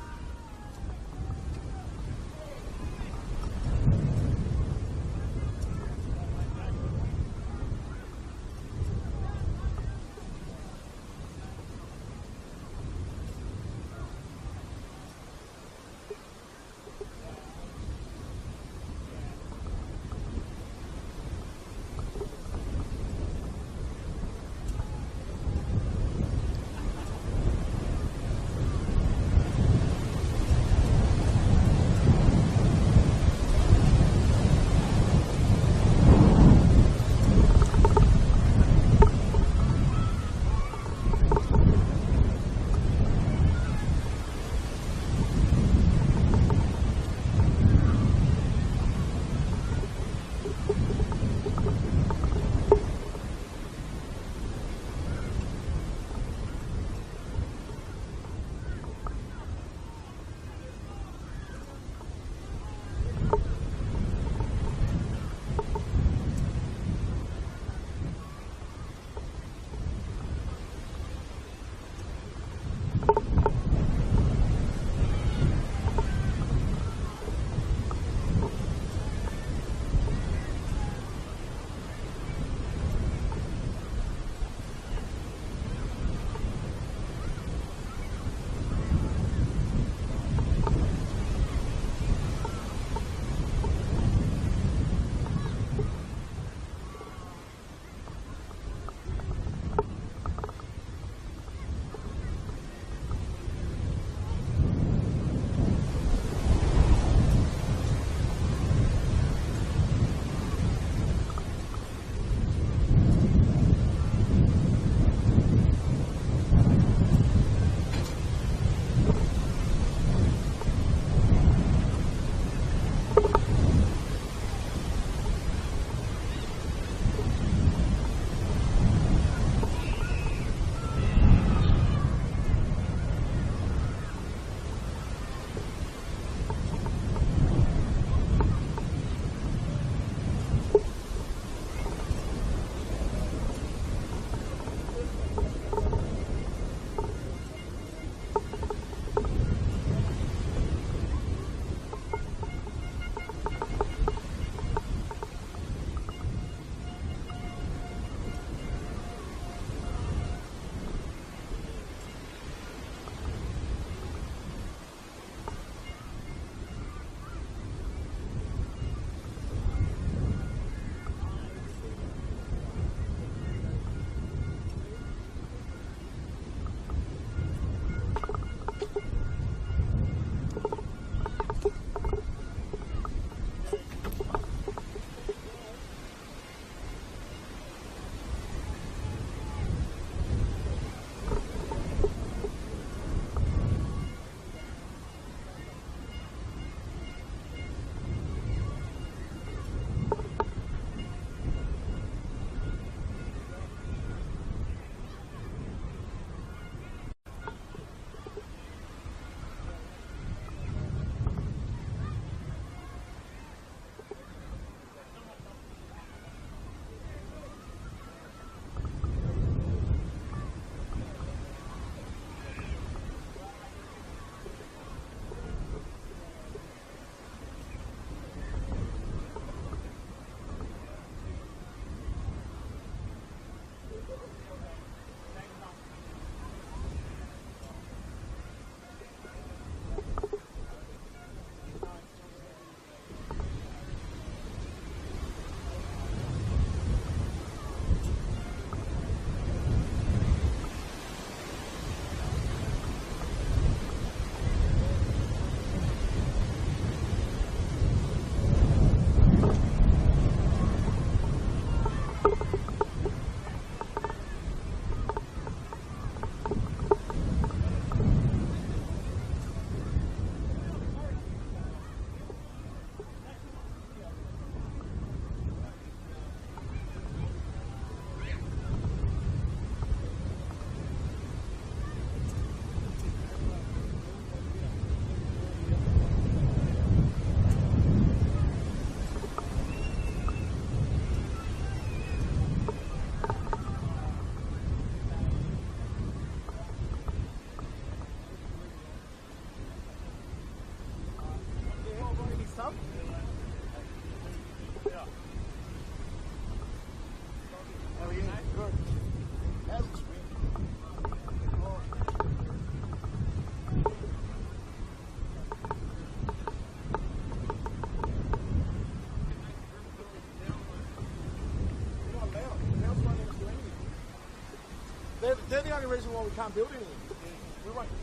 only reason why we can't build anything.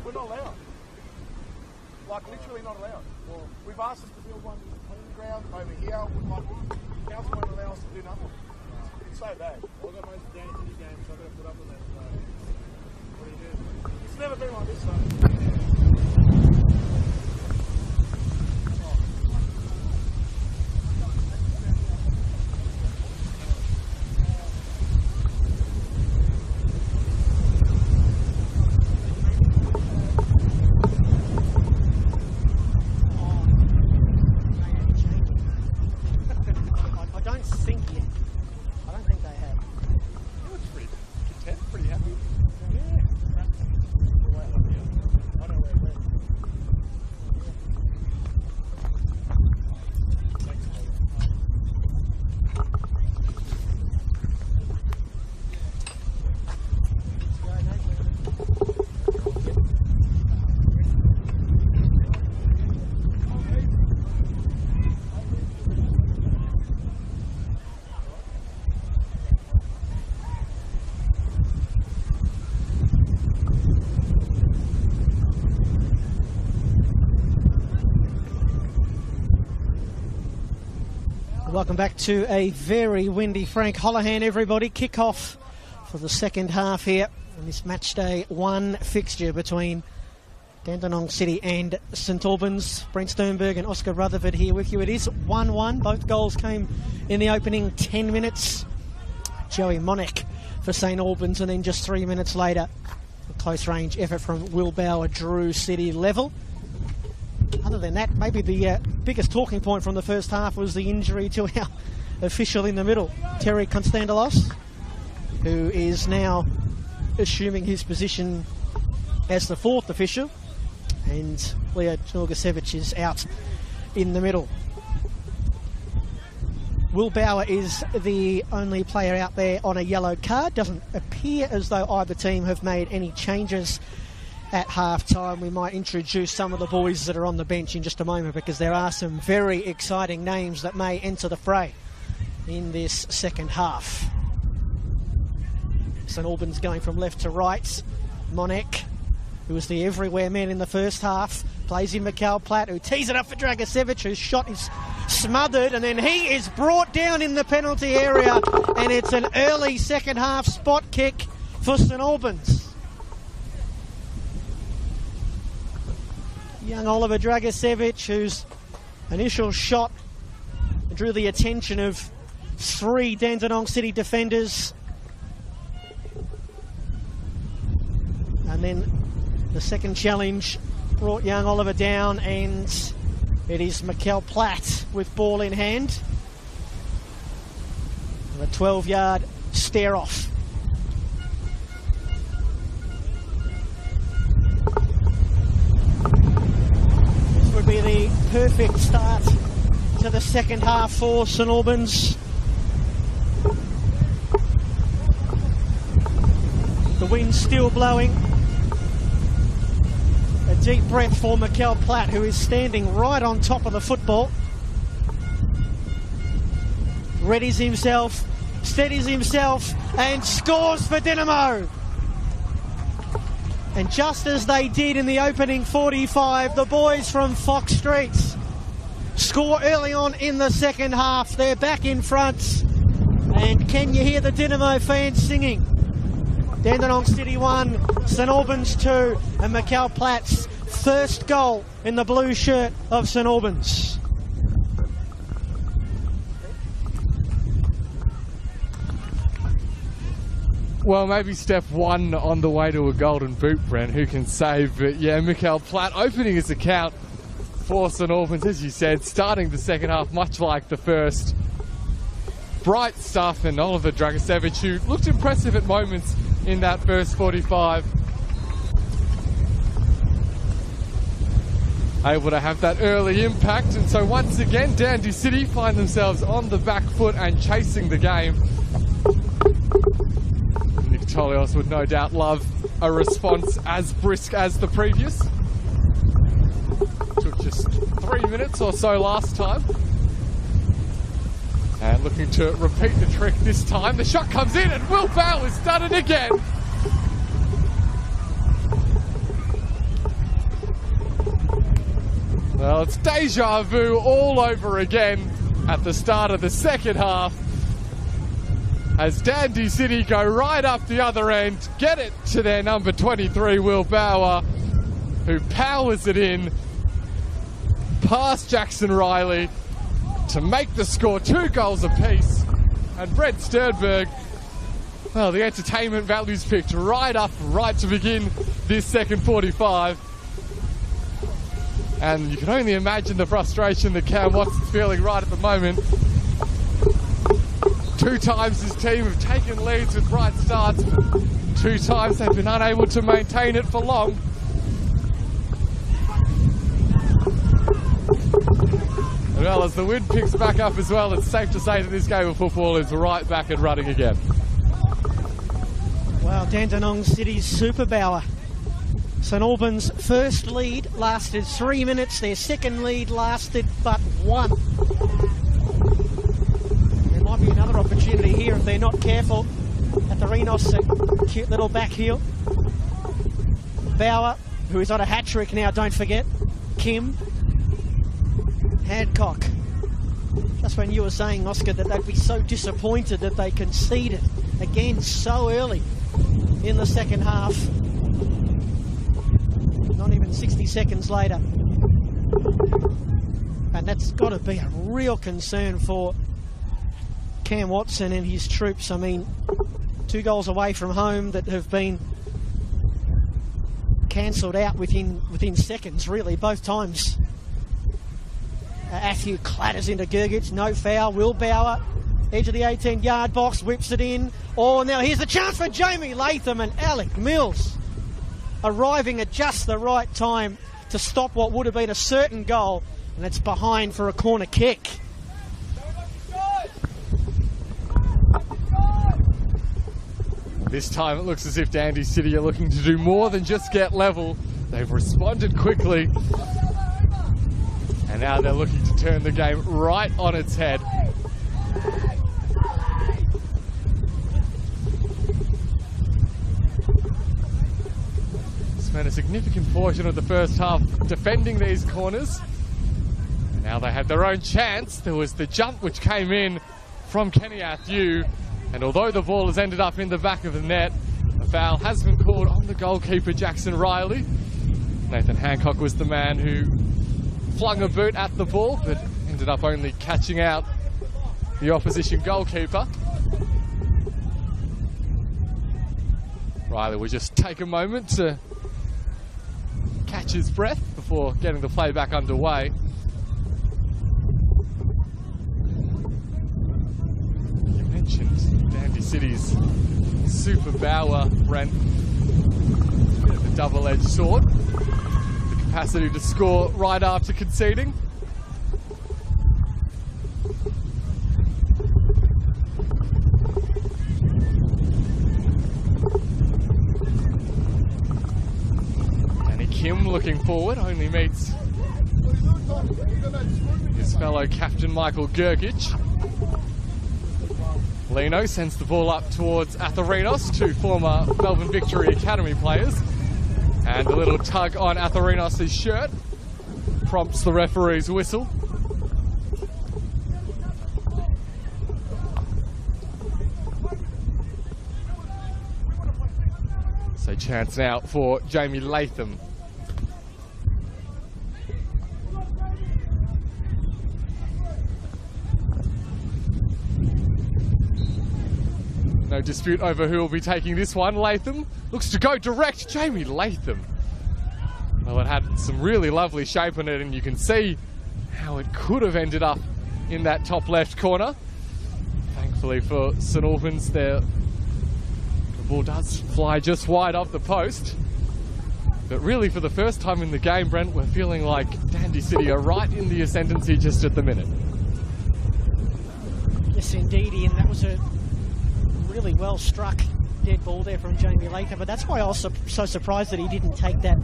We're not allowed. Like, literally not allowed. Well, we've asked them to build one playing ground over here. Like, the council won't allow us to do nothing. It's so bad. Well, I've got most of the Dandenong games, so I've got to put up with that. So, what do you do? It's never been like this, though. Welcome back to a very windy Frank Holohan, everybody. Kick-off for the second half here on this match day one fixture between Dandenong City and St Albans. Brent Sternberg and Oscar Rutherford here with you. It is 1-1. Both goals came in the opening 10 minutes. Joey Monek for St Albans, and then just 3 minutes later, a close-range effort from Will Bauer drew City level. Other than that, maybe the biggest talking point from the first half was the injury to our official in the middle, Terry Constandalos, who is now assuming his position as the fourth official, and Leo Nurgasevic is out in the middle. Will Bauer is the only player out there on a yellow card. Doesn't appear as though either team have made any changes at half-time. We might introduce some of the boys that are on the bench in just a moment, because there are some very exciting names that may enter the fray in this second half. St Albans going from left to right. Monek, who was the everywhere man in the first half, plays in Mikhail Platt, who tees it up for Dragicevic, whose shot is smothered, and then he is brought down in the penalty area, and it's an early second half spot kick for St Albans. Young Oliver Dragicevic, whose initial shot drew the attention of three Dandenong City defenders. And then the second challenge brought young Oliver down, and it is Mikhail Platt with ball in hand. A 12-yard stare-off. Would be the perfect start to the second half for St Albans. The wind's still blowing. A deep breath for Mikhail Platt, who is standing right on top of the football. Readies himself, steadies himself, and scores for Dynamo. And just as they did in the opening 45, the boys from Fox Street score early on in the second half. They're back in front. And can you hear the Dynamo fans singing? Dandenong City 1, St Albans 2, and Mikhail Platt's first goal in the blue shirt of St Albans. Well, maybe step one on the way to a golden boot, Brent. Who can say? But yeah, Mikhail Platt opening his account for St Albans, as you said, starting the second half much like the first. Bright stuff, and Oliver Dragicevic, who looked impressive at moments in that first 45. Able to have that early impact, and so once again, Dandy City find themselves on the back foot and chasing the game. Nick Tolios would no doubt love a response as brisk as the previous. Took just 3 minutes or so last time. And looking to repeat the trick this time. The shot comes in, and Will Bauer's done it again. Well, it's deja vu all over again at the start of the second half. As Dandy City go right up the other end, get it to their number 23, Will Bauer, who powers it in past Jackson Riley to make the score 2 goals apiece. And Brett Sternberg, well, the entertainment value's picked right up, right to begin this second 45. And you can only imagine the frustration that Cam Watson's feeling right at the moment. 2 times his team have taken leads with bright starts, but 2 times they've been unable to maintain it for long. Well, as the wind picks back up as well, it's safe to say that this game of football is right back and running again. Well, Dandenong City's Super Bauer. St Albans' first lead lasted 3 minutes. Their second lead lasted but 1. There might be another opportunity here if they're not careful. At the Renos, a cute little back heel. Bauer, who is on a hat-trick now, don't forget. Kim. Hancock. Just when you were saying, Oscar, that they'd be so disappointed that they conceded again so early in the second half. Not even 60 seconds later. And that's got to be a real concern for Cam Watson and his troops. I mean, 2 goals away from home that have been cancelled out within seconds, really, both times. Atthew clatters into Gergich, no foul. Will Bauer, edge of the 18-yard box, whips it in. Oh, now here's the chance for Jamie Latham, and Alec Mills arriving at just the right time to stop what would have been a certain goal, and it's behind for a corner kick. This time it looks as if Dandy City are looking to do more than just get level. They've responded quickly. And now they're looking to turn the game right on its head. Spent a significant portion of the first half defending these corners. And now they had their own chance. There was the jump which came in from Kenny Atthew. And although the ball has ended up in the back of the net, a foul has been called on the goalkeeper, Jackson Riley. Nathan Hancock was the man who flung a boot at the ball, but ended up only catching out the opposition goalkeeper. Riley will just take a moment to catch his breath before getting the play back underway. You mentioned Dandy City's Super Bauer, Brent. Bit of a double-edged sword. Capacity to score right after conceding. Danny Kim looking forward, only meets his fellow captain Michael Gergich. Lino sends the ball up towards Atherinos, 2 former Melbourne Victory Academy players. And a little tug on Atherinos' shirt prompts the referee's whistle. So chance now for Jamie Latham. No dispute over who will be taking this one. Latham looks to go direct. Jamie Latham. Well, it had some really lovely shape in it, and you can see how it could have ended up in that top left corner. Thankfully for St Albans, the ball does fly just wide off the post. But really, for the first time in the game, Brent, we're feeling like Dandy City are right in the ascendancy just at the minute. Yes, indeedy, and that was a really well struck dead ball there from Jamie Latham, but that's why I was so surprised that he didn't take that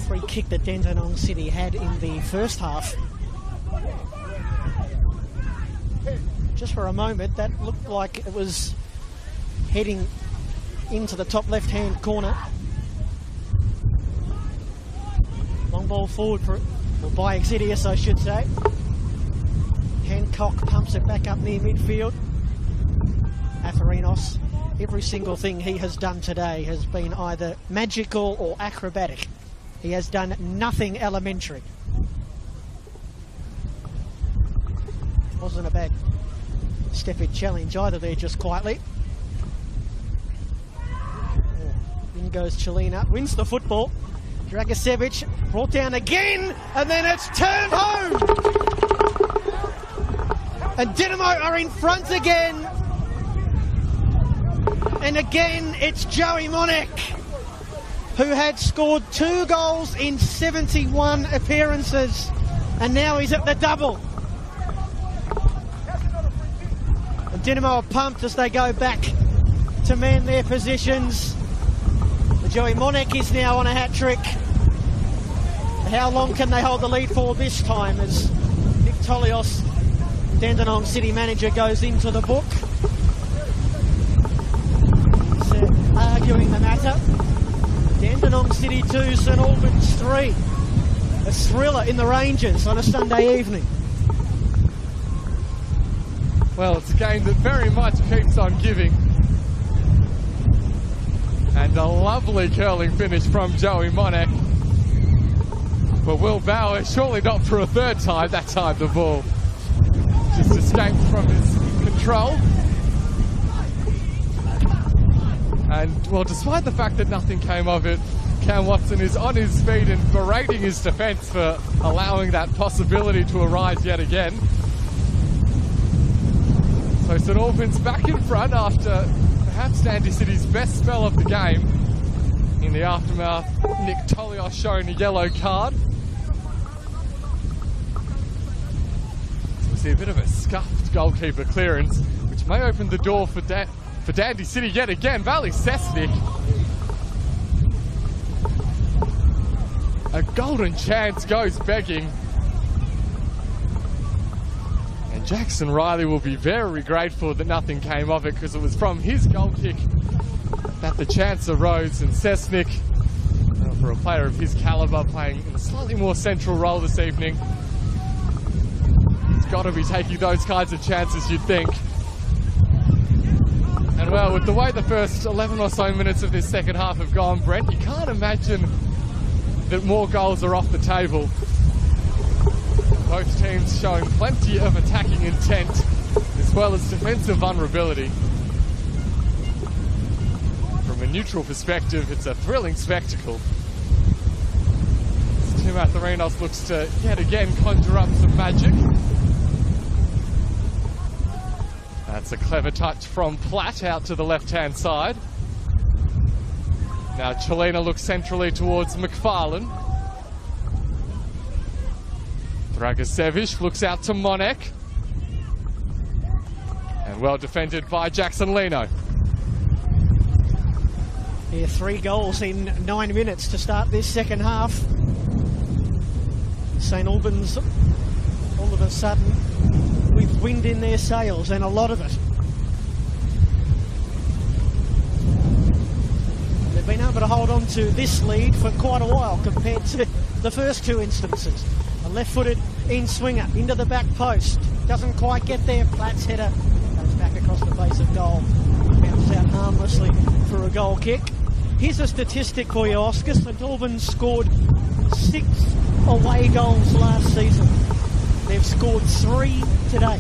free kick that Dandenong City had in the first half. Just for a moment, that looked like it was heading into the top left-hand corner. ball forward for, or by Exidius, I should say. Hancock pumps it back up near midfield. Atharinos, every single thing he has done today has been either magical or acrobatic. He has done nothing elementary. Wasn't a bad step-in challenge either there, just quietly. In goes Chelina, wins the football. Dragicevic brought down again, and then it's turned home. And Dynamo are in front again. And again, it's Joey Monek, who had scored 2 goals in 71 appearances. And now he's at the double. And Dynamo are pumped as they go back to man their positions. Joey Monek is now on a hat-trick. How long can they hold the lead for this time as Nick Tolios, Dandenong City manager, goes into the book? He's arguing the matter. Dandenong City 2, St Albans 3. A thriller in the Rangers on a Sunday evening. Well, it's a game that very much keeps on giving. And a lovely curling finish from Joey Monek. But Will Bauer, surely not for a third time, that time the ball just escaped from his control. And, well, despite the fact that nothing came of it, Cam Watson is on his feet and berating his defence for allowing that possibility to arise yet again. So St Albans back in front after perhaps Dandy City's best spell of the game. In the aftermath, Nick Tolios showing a yellow card. So we see a bit of a scuffed goalkeeper clearance, which may open the door for Dandy City yet again. Valley Sesnick. A golden chance goes begging. And Jackson Riley will be very grateful that nothing came of it, because it was from his goal kick that the chance arose. And Sesnick, for a player of his calibre, playing in a slightly more central role this evening, he's got to be taking those kinds of chances, you'd think. And well, with the way the first 11 or so minutes of this second half have gone, Brent, you can't imagine that more goals are off the table. Both teams showing plenty of attacking intent as well as defensive vulnerability. From a neutral perspective, it's a thrilling spectacle. Tim Atharinos looks to yet again conjure up some magic. That's a clever touch from Platt out to the left-hand side. Now Chelina looks centrally towards McFarlane. Dragicevic looks out to Monek. And well defended by Jackson Leno. Yeah, 3 goals in 9 minutes to start this second half. St Albans, all of a sudden, with wind in their sails, and a lot of it. They've been able to hold on to this lead for quite a while compared to the first 2 instances. A left-footed in-swinger into the back post. Doesn't quite get there. Platt's header comes back across the face of goal. Bounces out harmlessly for a goal kick. Here's a statistic for you, Oscar. St Albans scored 6 away goals last season. They've scored 3 today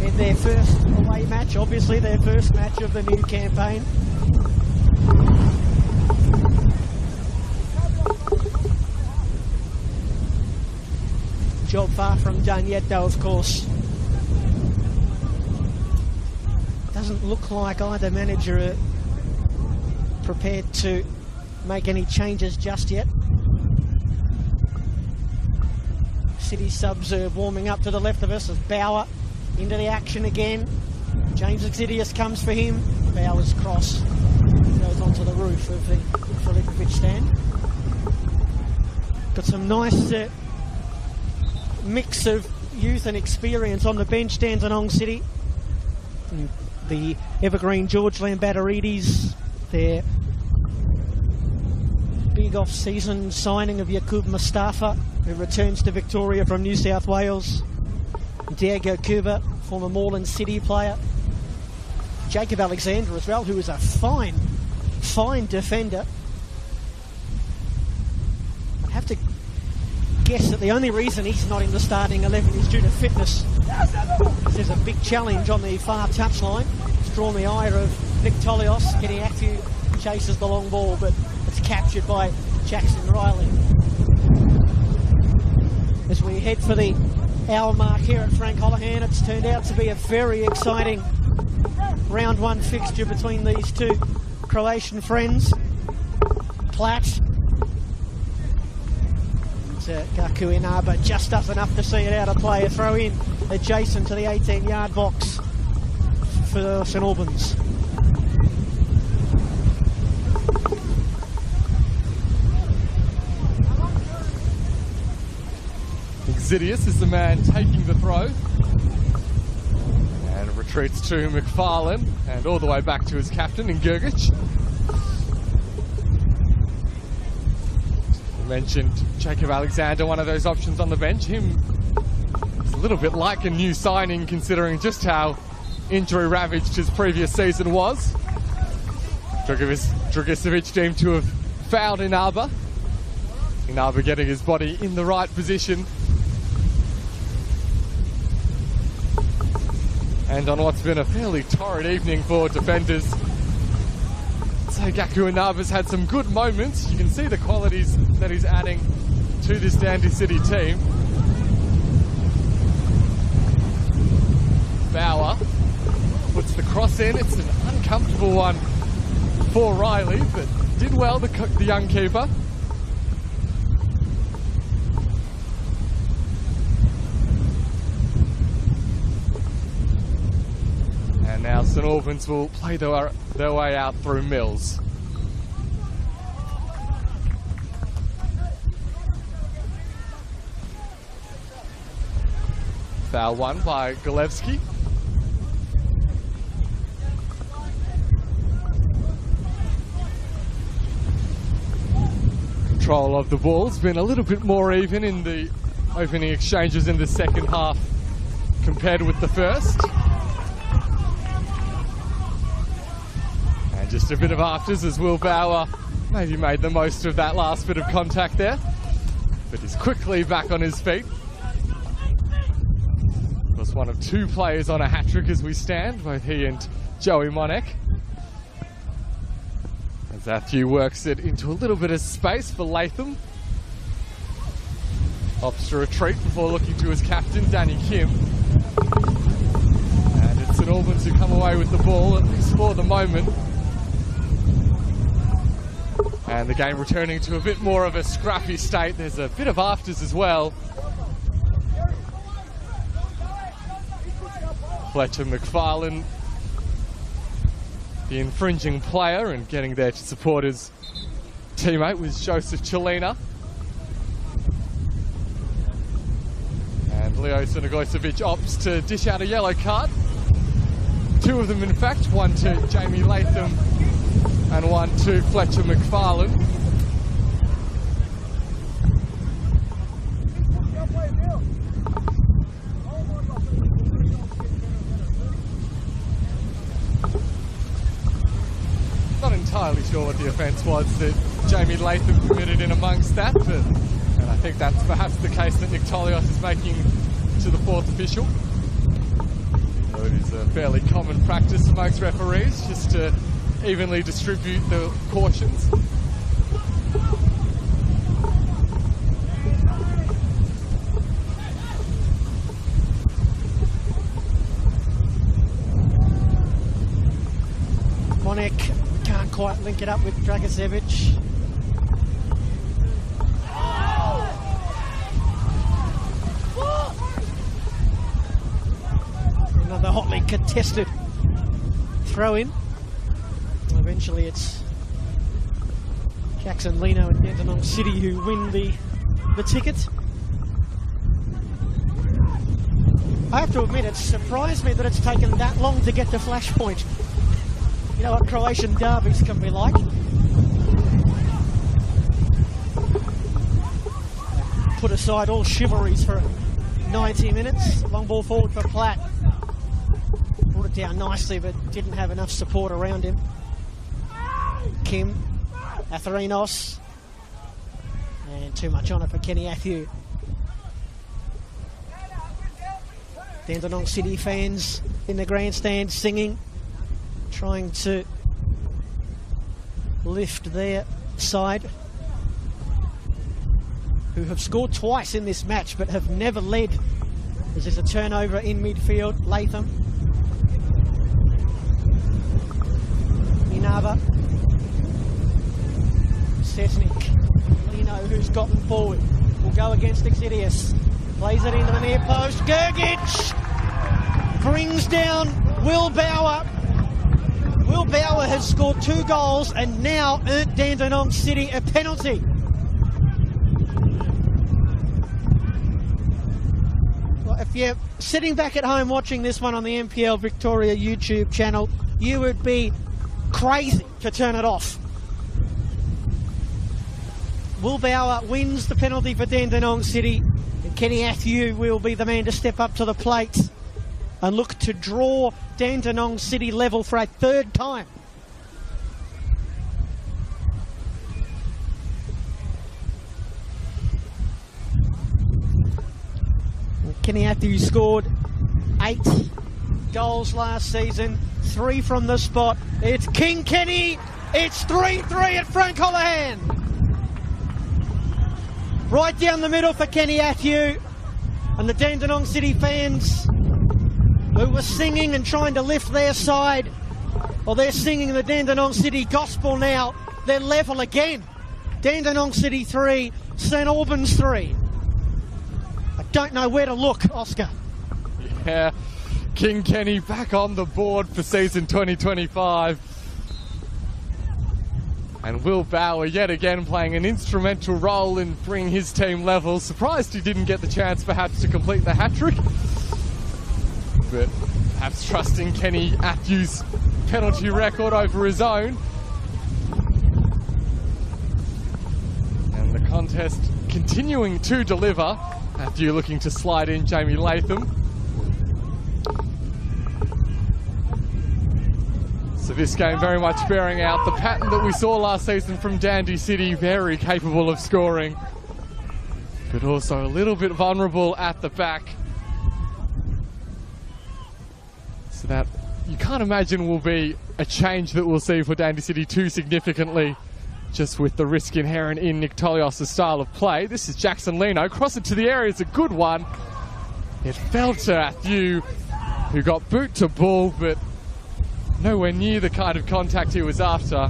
in their first away match. Obviously their first match of the new campaign. Job far from done yet though, of course. Doesn't look like either manager are prepared to make any changes just yet. City subs are warming up to the left of us as Bauer into the action again. James Exidius comes for him. Bauer's cross goes onto the roof of the Filipovic stand. Got some nice mix of youth and experience on the bench, Dandenong City. And the evergreen George Lambatteridis, their big big off-season signing of Yakub Mustafa, who returns to Victoria from New South Wales. Diego Cuba, former Moreland City player. Jacob Alexander as well, who is a fine defender. I'd have to guess that the only reason he's not in the starting 11 is due to fitness. There's a big challenge on the far touchline. It's drawn the ire of Nick Tolios. Keniaku chases the long ball, but it's captured by Jackson Riley. As we head for the hour mark here at Frank Holohan, it's turned out to be a very exciting round one fixture between these two Croatian friends. Platt. Gaku Inaba just does enough to see it out of play. A throw in adjacent to the 18-yard box for St Albans. Xidius is the man taking the throw. And retreats to McFarlane and all the way back to his captain in Gergic. You mentioned Jacob Alexander, one of those options on the bench. Him is a little bit like a new signing considering just how injury ravaged his previous season was. Dragicevic deemed to have fouled Inaba. Inaba getting his body in the right position. And on what's been a fairly torrid evening for defenders, so Gaku Inaba's had some good moments. You can see the qualities that he's adding to this Dandy City team. Bauer puts the cross in. It's an uncomfortable one for Riley, but did well, the young keeper. Now St Albans will play their way out through Mills. Foul one by Golevsky. Control of the ball's been a little bit more even in the opening exchanges in the second half compared with the first. Just a bit of afters as Will Bauer maybe made the most of that last bit of contact there. But he's quickly back on his feet. Of course, one of two players on a hat-trick as we stand, both he and Joey Monek. As Matthew works it into a little bit of space for Latham. Opts to retreat before looking to his captain, Danny Kim. And it's St Albans who come away with the ball, at least for the moment. And the game returning to a bit more of a scrappy state. There's a bit of afters as well. Fletcher McFarlane, the infringing player, and getting there to support his teammate was Joseph Chelina. And Leo Sinagosevic opts to dish out a yellow card. Two of them, in fact, one to Jamie Latham and one to Fletcher McFarlane. Not entirely sure what the offence was that Jamie Latham committed in amongst that, and I think that's perhaps the case that Nick Tolios is making to the fourth official. So it is a fairly common practice amongst referees just to evenly distribute the cautions. Monek can't quite link it up with Dragicevic. Another hotly contested throw in. Eventually it's Jackson Leno and Dandenong City who win the ticket. I have to admit, it surprised me that it's taken that long to get to Flashpoint. You know what Croatian derbies can be like. put aside all chivalries for 90 minutes. Long ball forward for Platt. Brought it down nicely, but didn't have enough support around him. Kim, Atherinos, and too much on it for Kenny Athieu. Dandenong City fans in the grandstand singing, trying to lift their side, who have scored twice in this match but have never led. As there's a turnover in midfield. Latham, Inaba, Setnik, Lino, who's gotten forward, will go against Exidius. Plays it into the near post. Gergic brings down Will Bauer. Will Bauer has scored 2 goals and now earned Dandenong City a penalty. Well, if you're sitting back at home watching this one on the NPL Victoria YouTube channel, you would be crazy to turn it off. Will Bauer wins the penalty for Dandenong City, and Kenny Athieu will be the man to step up to the plate and look to draw Dandenong City level for a 3rd time. Kenny Athieu scored 8 goals last season, 3 from the spot. It's King Kenny. It's 3-3 at Frank Holohan. Right down the middle for Kenny Athieu, and the Dandenong City fans who were singing and trying to lift their side, well, they're singing the Dandenong City gospel now. They're level again. Dandenong City 3, St Albans 3. I don't know where to look, Oscar. Yeah, King Kenny back on the board for season 2025. And Will Bauer yet again playing an instrumental role in bringing his team level. Surprised he didn't get the chance perhaps to complete the hat-trick. But perhaps trusting Kenny Athieu's penalty record over his own. And the contest continuing to deliver. Athieu looking to slide in Jamie Latham. So this game very much bearing out the pattern that we saw last season from Dandy City, very capable of scoring, but also a little bit vulnerable at the back. So that you can't imagine will be a change that we'll see for Dandy City too significantly, just with the risk inherent in Nick Tolios' style of play. This is Jackson Lino, cross it to the area, it's a good one. It fell to Athieu, who got boot to ball, but nowhere near the kind of contact he was after.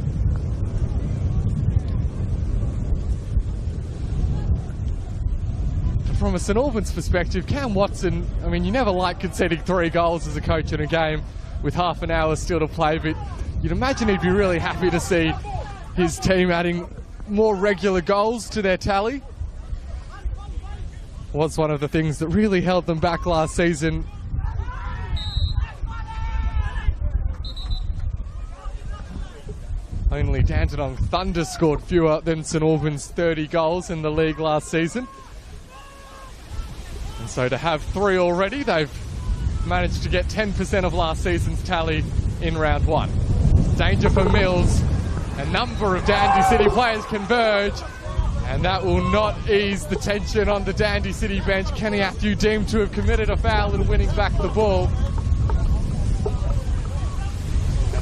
From a St Albans perspective, Cam Watson, I mean, you never like conceding 3 goals as a coach in a game with half an hour still to play, but you'd imagine he'd be really happy to see his team adding more regular goals to their tally. Was one of the things that really held them back last season. Only Dandenong Thunder scored fewer than St Albans 30 goals in the league last season. And so to have 3 already, they've managed to get 10% of last season's tally in round 1. Danger for Mills. A number of Dandy City players converge, and that will not ease the tension on the Dandy City bench. Kenny Athieu deemed to have committed a foul and winning back the ball.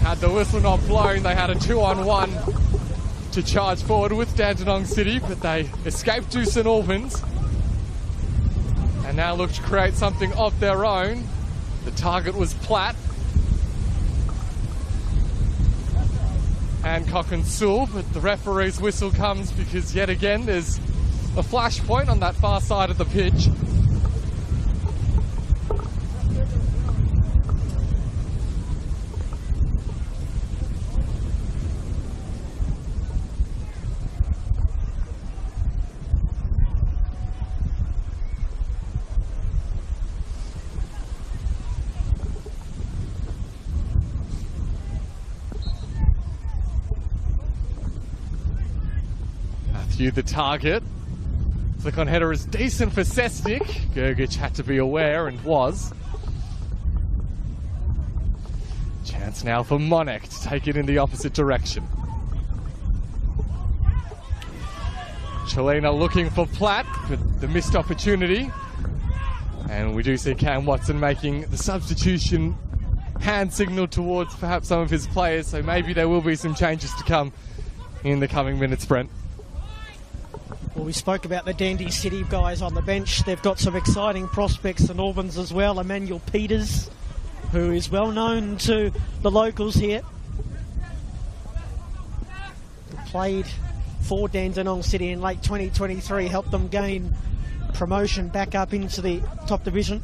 Had the whistle not blown, they had a 2-on-1 to charge forward with Dandenong City, but they escaped to St Albans and now look to create something of their own. The target was Platt. Hancock and Sewell, but the referee's whistle comes because yet again there's a flashpoint on that far side of the pitch. The target. Flick-on header is decent for Sesnik. Gergic had to be aware and was. Chance now for Monek to take it in the opposite direction. Chelina looking for Platt, but the missed opportunity. And we do see Cam Watson making the substitution hand signal towards perhaps some of his players, so maybe there will be some changes to come in the coming minutes, Brent. Well, we spoke about the Dandy City guys on the bench. They've got some exciting prospects in Albans as well. Emmanuel Peters, who is well known to the locals here. Played for Dandenong City in late 2023, helped them gain promotion back up into the top division.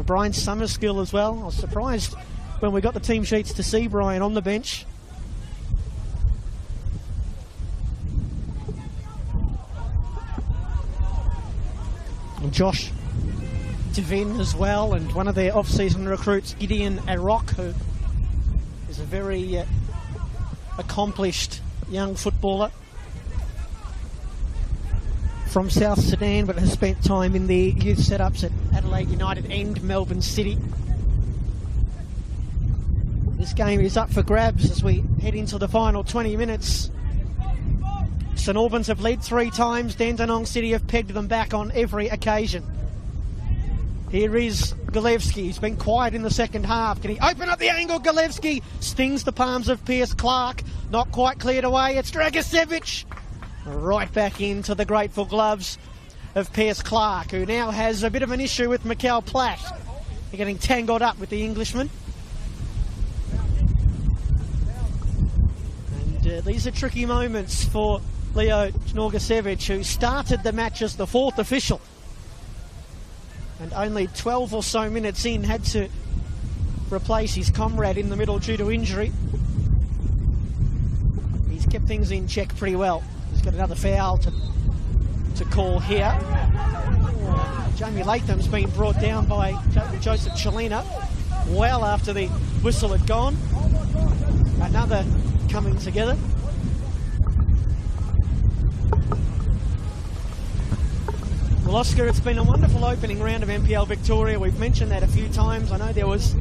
Brian Summerskill as well. I was surprised when we got the team sheets to see Brian on the bench. And Josh Devin as well, and one of their off-season recruits, Gideon Arok, who is a very accomplished young footballer from South Sudan, but has spent time in the youth setups at Adelaide United and Melbourne City. This game is up for grabs as we head into the final 20 minutes. St Albans have led 3 times. Dandenong City have pegged them back on every occasion. Here is Galevsky. He's been quiet in the second half. Can he open up the angle? Galevsky stings the palms of Pierce Clark. Not quite cleared away. It's Dragicevic. Right back into the grateful gloves of Pierce Clark, who now has a bit of an issue with Mikkel Platt. They're getting tangled up with the Englishman. And these are tricky moments for Leo Dragicevic, who started the match as the 4th official. And only 12 or so minutes in had to replace his comrade in the middle due to injury. He's kept things in check pretty well. He's got another foul to call here. Jamie Latham's been brought down by Joseph Chelina well after the whistle had gone. Another coming together. Well, Oscar, it's been a wonderful opening round of NPL Victoria. We've mentioned that a few times. I know there was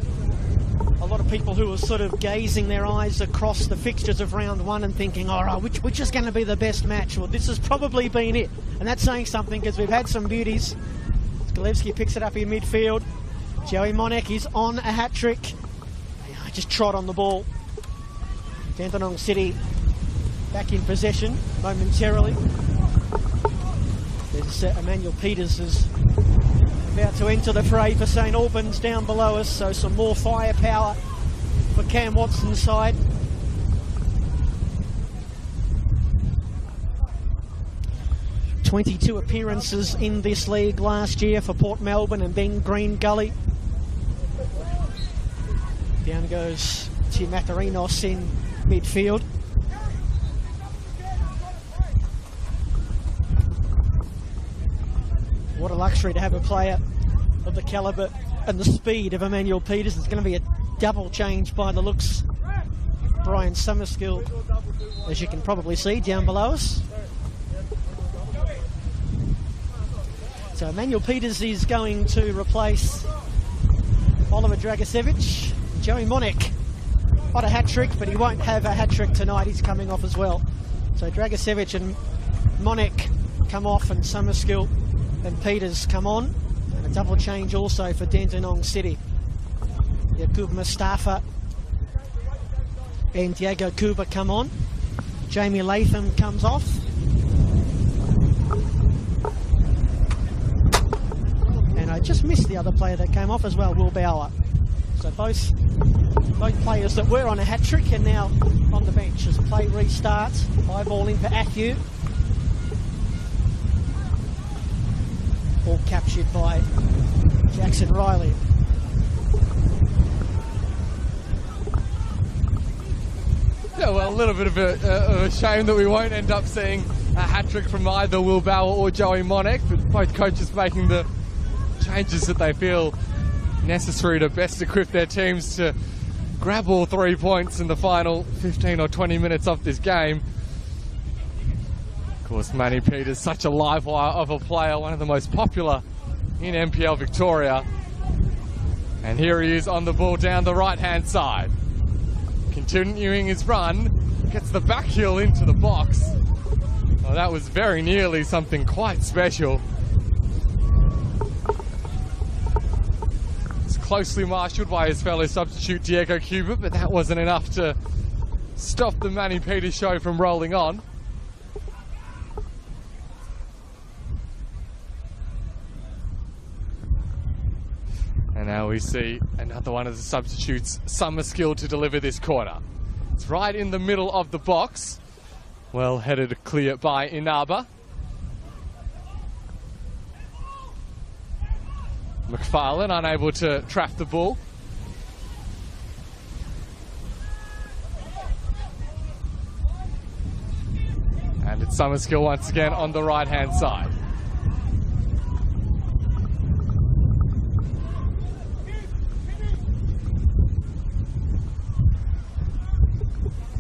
a lot of people who were sort of gazing their eyes across the fixtures of round 1 and thinking, all right, which is going to be the best match? Well, this has probably been it. And that's saying something, because we've had some beauties. Galevsky picks it up in midfield. Joey Monek is on a hat-trick. Just trot on the ball. Dandenong City back in possession momentarily. There's Emmanuel Peters is about to enter the fray for St Albans down below us, so some more firepower for Cam Watson's side. "22 appearances in this league last year for Port Melbourne and Ben Green Gully. Down goes Tim Matharinos in midfield. What a luxury to have a player of the calibre and the speed of Emmanuel Peters. It's going to be a double change by the looks. Brian Summerskill, as you can probably see down below us. So Emmanuel Peters is going to replace Oliver Dragicevic. Joey Monek got a hat-trick, but he won't have a hat-trick tonight. He's coming off as well. So Dragicevic and Monek come off, and Summerskill and Peters come on. And a double change also for Dandenong City. Yakub Mustafa and Diego Kuba come on. Jamie Latham comes off. And I just missed the other player that came off as well, Will Bauer. So both players that were on a hat-trick are now on the bench as play restarts. High ball in for Athew. Ball captured by Jackson Riley. Yeah, well, a little bit of a shame that we won't end up seeing a hat-trick from either Will Bauer or Joey Monek, but both coaches making the changes that they feel necessary to best equip their teams to grab all 3 points in the final 15 or 20 minutes of this game. Of course, Manny Peters, such a live wire of a player, one of the most popular in NPL Victoria. And here he is on the ball down the right-hand side. Continuing his run, gets the back heel into the box. Well, that was very nearly something quite special. It's closely marshalled by his fellow substitute Diego Cuba, but that wasn't enough to stop the Manny Peters show from rolling on. And now we see another one of the substitutes, Summerskill, to deliver this corner. It's right in the middle of the box. Well headed clear by Inaba. McFarlane unable to trap the ball. And it's Summerskill once again on the right-hand side.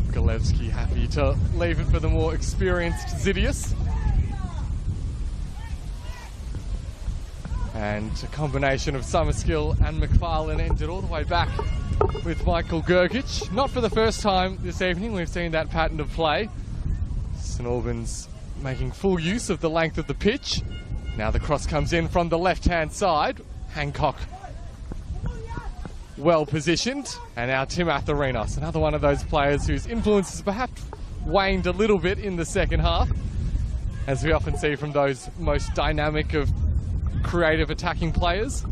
Galevsky happy to leave it for the more experienced Zidius. And a combination of Summerskill and McFarlane ended all the way back with Michael Gergich. Not for the first time this evening we've seen that pattern of play. St Albans making full use of the length of the pitch. Now the cross comes in from the left-hand side. Hancock well positioned, and now Tim Atharinos, another one of those players whose influence has perhaps waned a little bit in the second half, as we often see from those most dynamic of creative attacking players.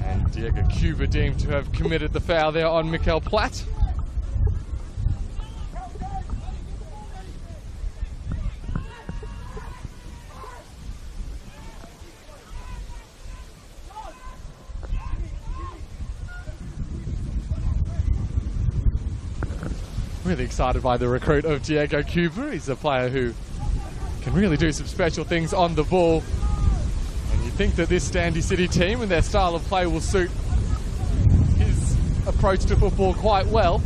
And Diego Cuba deemed to have committed the foul there on Mikel Platt. Really excited by the recruit of Diego Cuba. He's a player who can really do some special things on the ball. And you think that this Standy City team and their style of play will suit his approach to football quite well.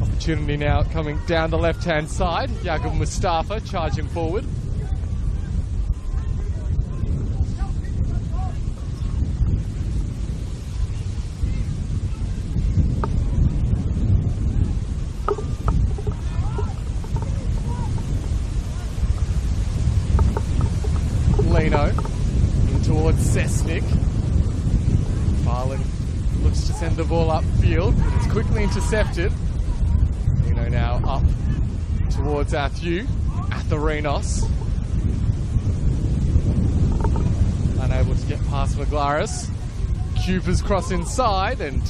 Opportunity now coming down the left-hand side. Yaqub Mustafa charging forward. Lino in towards Sesnick. Farland looks to send the ball upfield, but it's quickly intercepted. Lino now up towards Atharinos. Unable to get past Maglaris. Cuba's cross inside, and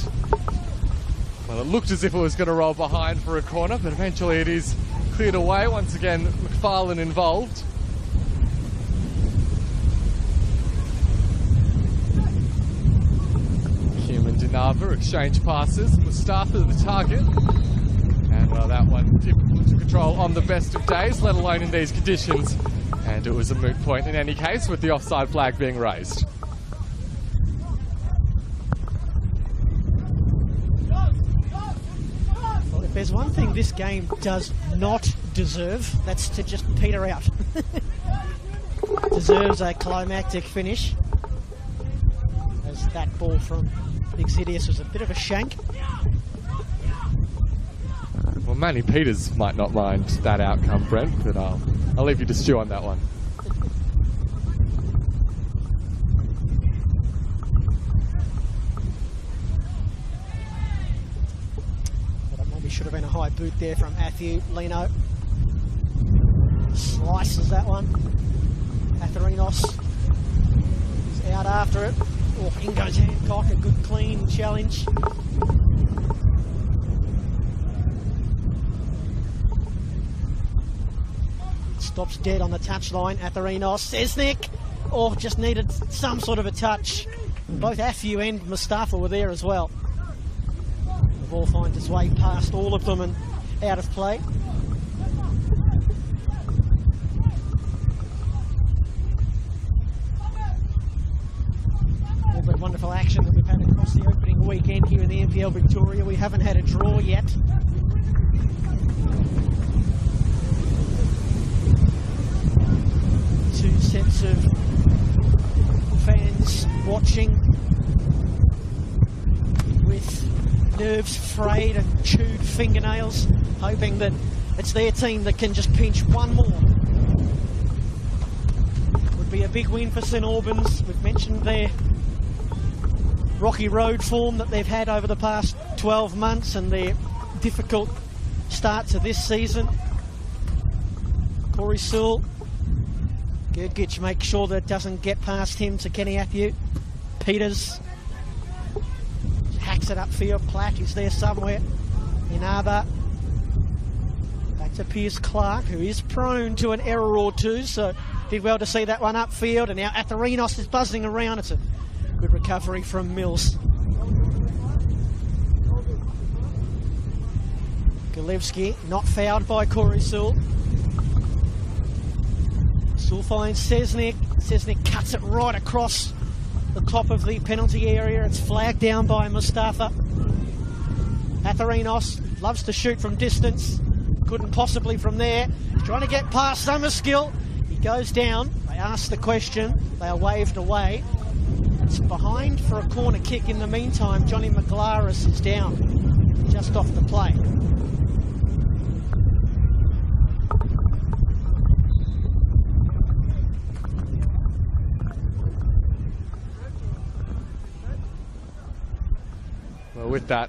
well, it looked as if it was going to roll behind for a corner, but eventually it is cleared away. Once again, McFarlane involved. Dinava exchange passes. Mustafa the target. And well, that one difficult to control on the best of days, let alone in these conditions. And it was a moot point in any case, with the offside flag being raised. Well, if there's one thing this game does not deserve, that's to just peter out. Deserves a climactic finish. As that ball from Zidius was a bit of a shank. Well, Manny Peters might not mind that outcome, Brent, but I'll leave you to stew on that one. Well, that maybe should have been a high boot there from Lino. Slices that one. Atharinos is out after it. Oh, in goes Hancock, a good clean challenge. Stops dead on the touchline. Atharinos, Sesnick. Oh, just needed some sort of a touch. Both Athew and Mustafa were there as well. The ball finds its way past all of them and out of play. Wonderful action that we've had across the opening weekend here in the NPL Victoria. We haven't had a draw yet. lots of fans watching with nerves frayed and chewed fingernails, hoping that it's their team that can just pinch one more. Would be a big win for St Albans. We've mentioned their rocky road form that they've had over the past 12 months and their difficult start to this season. Corey Sewell, Gergich makes sure that it doesn't get past him to Kenny Athieu. Peters hacks it upfield. Platt is there somewhere. Inaba back to Piers Clark, who is prone to an error or two, so did well to see that one upfield. And now Atherinos is buzzing around. It's a good recovery from Mills. Galevsky not fouled by Corey Sewell. Sewell finds Cesnik. Cesnik cuts it right across the top of the penalty area. It's flagged down by Mustafa. Atherinos loves to shoot from distance. Couldn't possibly from there. He's trying to get past Summerskill. He goes down. They ask the question. They are waved away. It's behind for a corner kick. In the meantime, Johnny McGlaris is down just off the play. Well, with that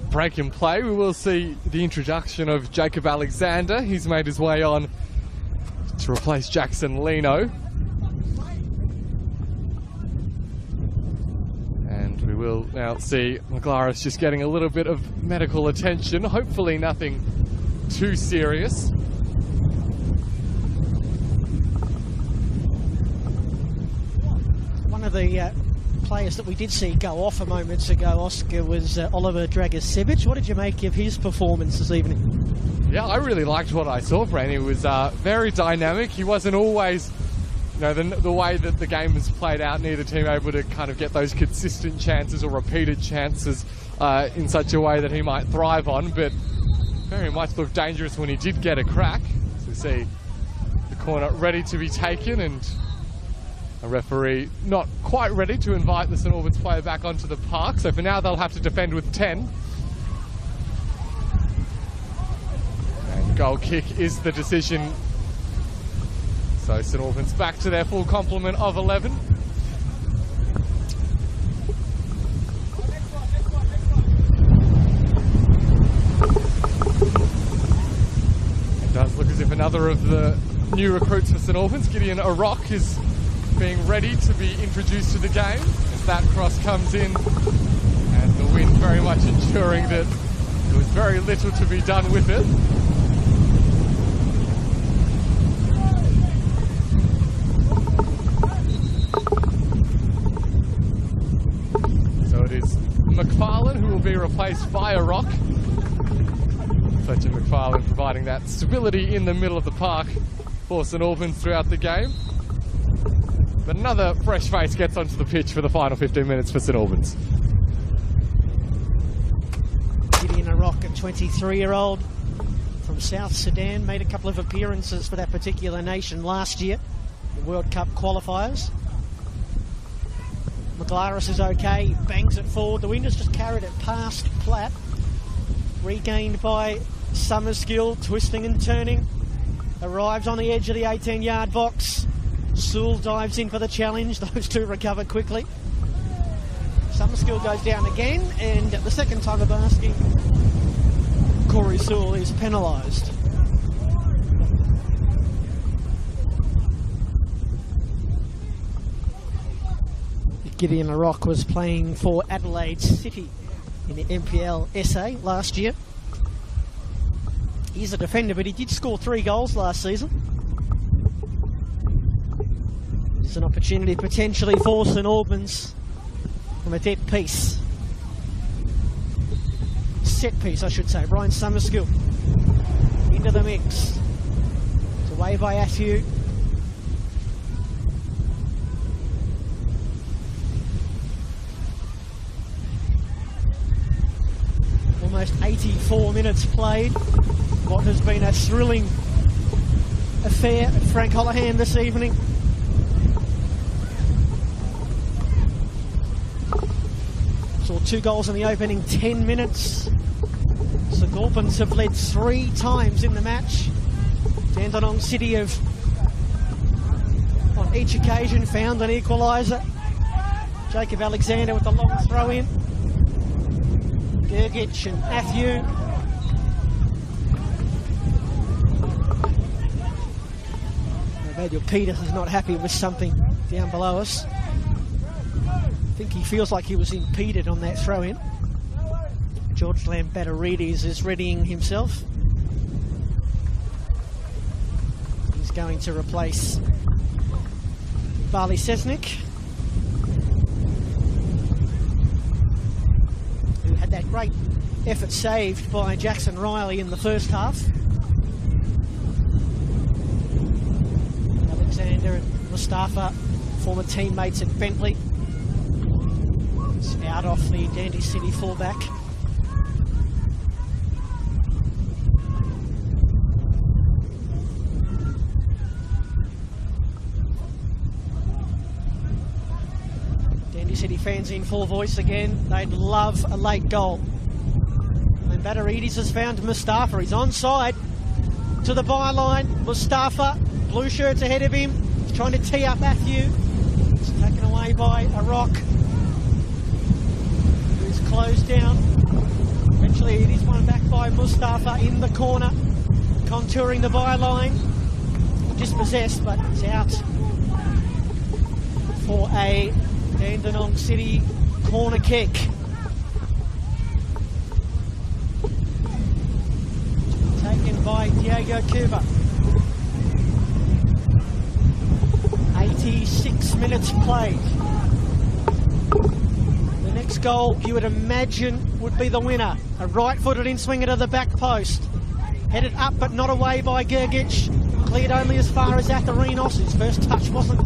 break in play, we will see the introduction of Jacob Alexander. He's made his way on to replace Jackson Leno. And we will now see McGlaris just getting a little bit of medical attention. Hopefully nothing too serious. One of the players that we did see go off a moment ago, Oscar, was Oliver Dragicevic. What did you make of his performance this evening? Yeah, I really liked what I saw, Brent. He was very dynamic. He wasn't always, you know, the way that the game was played out, neither team able to kind of get those consistent chances or repeated chances in such a way that he might thrive on, but very much looked dangerous when he did get a crack. So we see the corner ready to be taken, and a referee not quite ready to invite the St Albans player back onto the park. So for now, they'll have to defend with 10. And goal kick is the decision. So St Albans back to their full complement of 11. It does look as if another of the new recruits for St Albans, Gideon Arock, is being ready to be introduced to the game as that cross comes in, and the wind very much ensuring that there was very little to be done with it. So it is McFarlane who will be replaced by Arock. Fletcher McFarlane providing that stability in the middle of the park for St Albans throughout the game. But another fresh face gets onto the pitch for the final 15 minutes for St Albans. Gideon Arock, a 23-year-old from South Sudan, made a couple of appearances for that particular nation last year, the World Cup qualifiers. McGlaris is okay, he bangs it forward. The wind has just carried it past Platt. Regained by Summerskill, twisting and turning. Arrives on the edge of the 18-yard box. Sewell dives in for the challenge. Those two recover quickly. Summerskill goes down again, and the second time of asking, Corey Sewell is penalised. Gideon Arock was playing for Adelaide City in the NPLSA last year. He's a defender, but he did score 3 goals last season. It's an opportunity potentially for St Albans from a dead piece. Set piece, I should say. Ryan Summerskill into the mix. It's away by Athieu. Almost 84 minutes played. What has been a thrilling affair at Frank Holohan this evening. Saw 2 goals in the opening 10 minutes. So Albans have led 3 times in the match. Dandenong City have, on each occasion, found an equaliser. Jacob Alexander with a long throw in. Gergic and Matthew. Emmanuel Peters is not happy with something down below us. I think he feels like he was impeded on that throw in. George Lambatarides is readying himself. He's going to replace Barley Sesnick, who had that great effort saved by Jackson Riley in the first half. Alexander and Mustafa, former teammates at Bentley. It's out off the Dandy City fullback. Dandy City fans in full voice again. They'd love a late goal. And Lambatarides has found Mustafa. He's onside to the byline. Mustafa, blue shirts ahead of him. He's trying to tee up Matthew. It's taken away by a rock. Who's closed down. Eventually it is won back by Mustafa in the corner. Contouring the byline. Dispossessed, but it's out for a Dandenong City corner kick. Taken by Diego Cuba. 86 minutes played. The next goal you would imagine would be the winner. A right-footed in-swinger to the back post. Headed up but not away by Gergic. Cleared only as far as Atharinos. His first touch wasn't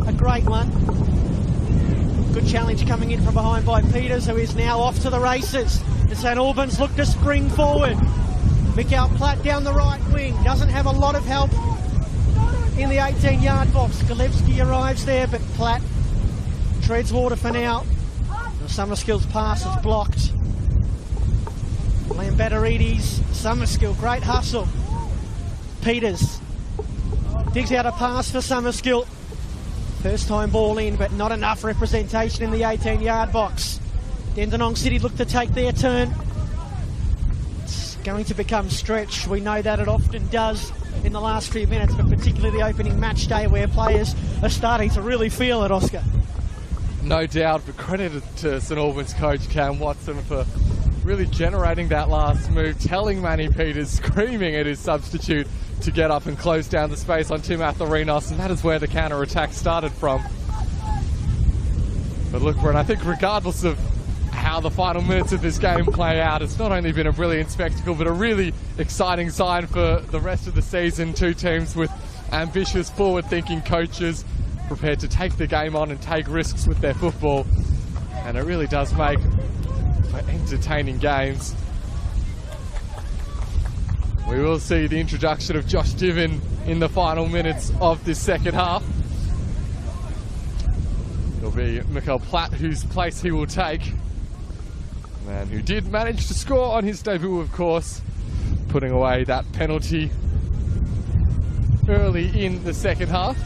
a great one. Good challenge coming in from behind by Peters, who is now off to the races. And St Albans look to spring forward. Mikael Platt down the right wing. Doesn't have a lot of help in the 18-yard box. Galevsky arrives there, but Platt treads water for now. The Summerskill's pass is blocked. Lambatarides, Summerskill, great hustle. Peters digs out a pass for Summerskill. First time ball in, but not enough representation in the 18-yard box. Dandenong City look to take their turn. It's going to become stretched. We know that it often does in the last few minutes, but particularly the opening match day where players are starting to really feel it, Oscar. No doubt, but credit to St Albans coach Cam Watson for really generating that last move, telling Manny Peters, screaming at his substitute to get up and close down the space on Tim Atharinos, and that is where the counter-attack started from. But look, Brent, I think regardless of how the final minutes of this game play out, it's not only been a brilliant spectacle, but a really exciting sign for the rest of the season. 2 teams with ambitious, forward-thinking coaches prepared to take the game on and take risks with their football. And it really does make for entertaining games. We will see the introduction of Josh Diven in the final minutes of this second half. It'll be Mikael Platt whose place he will take. A man who did manage to score on his debut, of course, putting away that penalty early in the second half.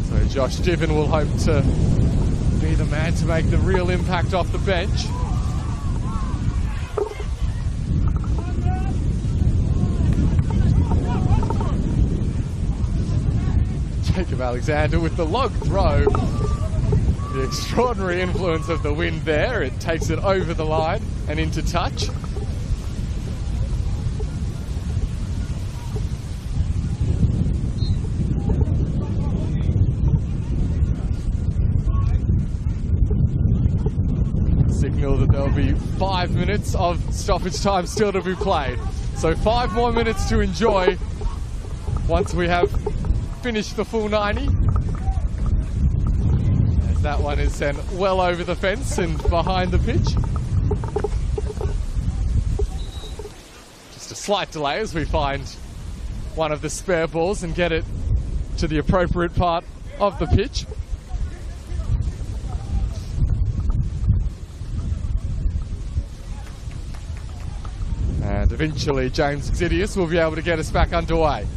So Josh Diven will hope to be the man to make the real impact off the bench. Jacob Alexander with the log throw. The extraordinary influence of the wind there. It takes it over the line and into touch. Signal that there'll be 5 minutes of stoppage time still to be played. So 5 more minutes to enjoy once we have finished the full 90. As that one is sent well over the fence and behind the pitch. Just a slight delay as we find one of the spare balls and get it to the appropriate part of the pitch. And eventually James Xidius will be able to get us back underway.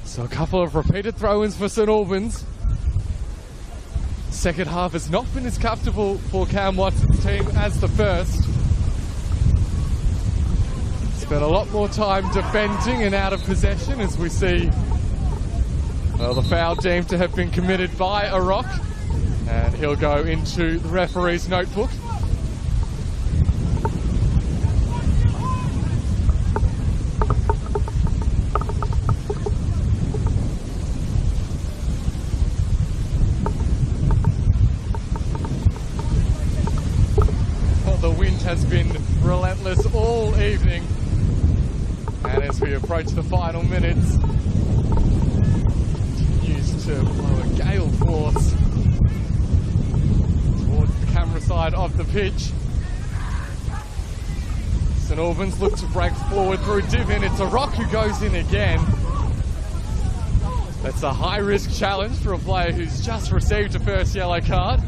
So a couple of repeated throw-ins for St Albans. Second half has not been as comfortable for Cam Watson's team as the first. Spent a lot more time defending and out of possession, as we see the foul deemed to have been committed by a rock, and he'll go into the referee's notebook. Has been relentless all evening, and as we approach the final minutes, continues to blow a gale force towards the camera side of the pitch. St Albans look to break forward through Divin. It's a rock who goes in again. That's a high-risk challenge for a player who's just received a first yellow card.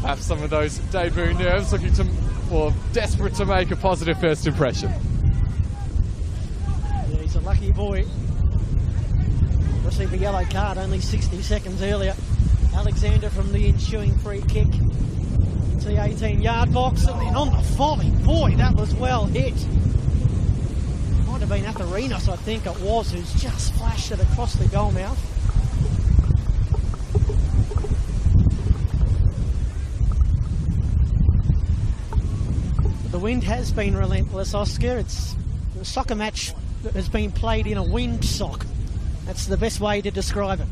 Perhaps some of those debut nerves looking to, or desperate to make a positive first impression. Yeah, he's a lucky boy. Received a yellow card only 60 seconds earlier. Alexander from the ensuing free kick to the 18-yard box, and then on the volley. Boy, that was well hit. Might have been Atharinos, I think it was, who's just flashed it across the goal mouth. The wind has been relentless, Oscar. It's a soccer match that has been played in a windsock. That's the best way to describe it.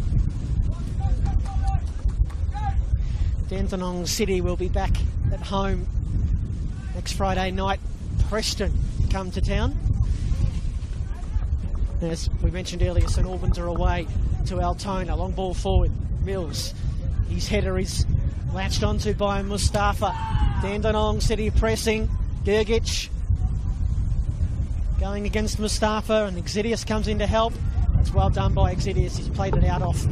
Dandenong City will be back at home next Friday night. Preston come to town. As we mentioned earlier, St Albans are away to Altona. Long ball forward. Mills. His header is latched onto by Mustafa. Dandenong City pressing. Gergic going against Mustafa, and Xidius comes in to help. That's well done by Xidius. He's played it out off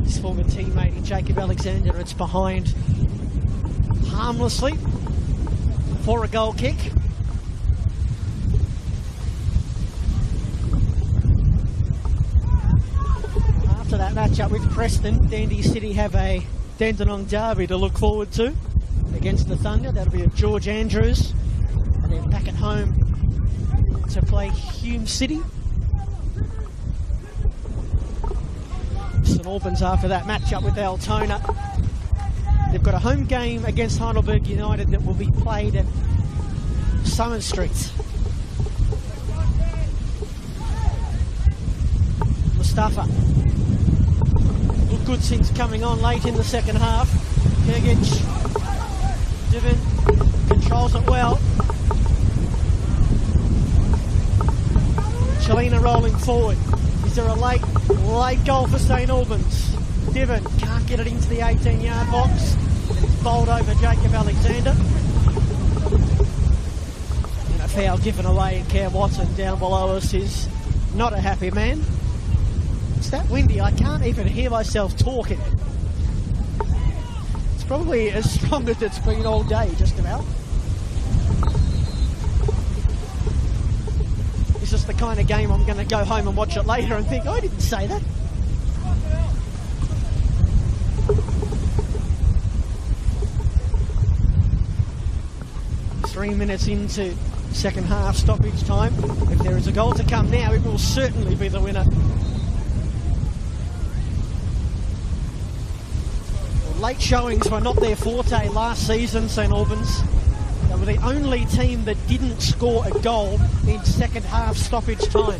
his former teammate in Jacob Alexander. It's behind harmlessly for a goal kick. After that matchup with Preston, Dandy City have a Dandenong derby to look forward to against the Thunder. That'll be at George Andrews. And then back at home to play Hume City. St Albans after that matchup with Altona. They've got a home game against Heidelberg United that will be played at Summer Street. Mustafa. Looked good since coming on late in the second half. Gergic. Divin controls it well. Chelina rolling forward. Is there a late goal for St Albans? Divin can't get it into the 18-yard box. It's bowled over Jacob Alexander. And a foul given away, and Cam Watson down below us is not a happy man. It's that windy, I can't even hear myself talking. It's probably as strong as it's been all day, just about. It's just the kind of game I'm going to go home and watch it later and think, I didn't say that. Three minutes into second half stoppage time. If there is a goal to come now, it will certainly be the winner. Well, late showings were not their forte last season, St Albans. They were the only team that didn't score a goal in second half stoppage time.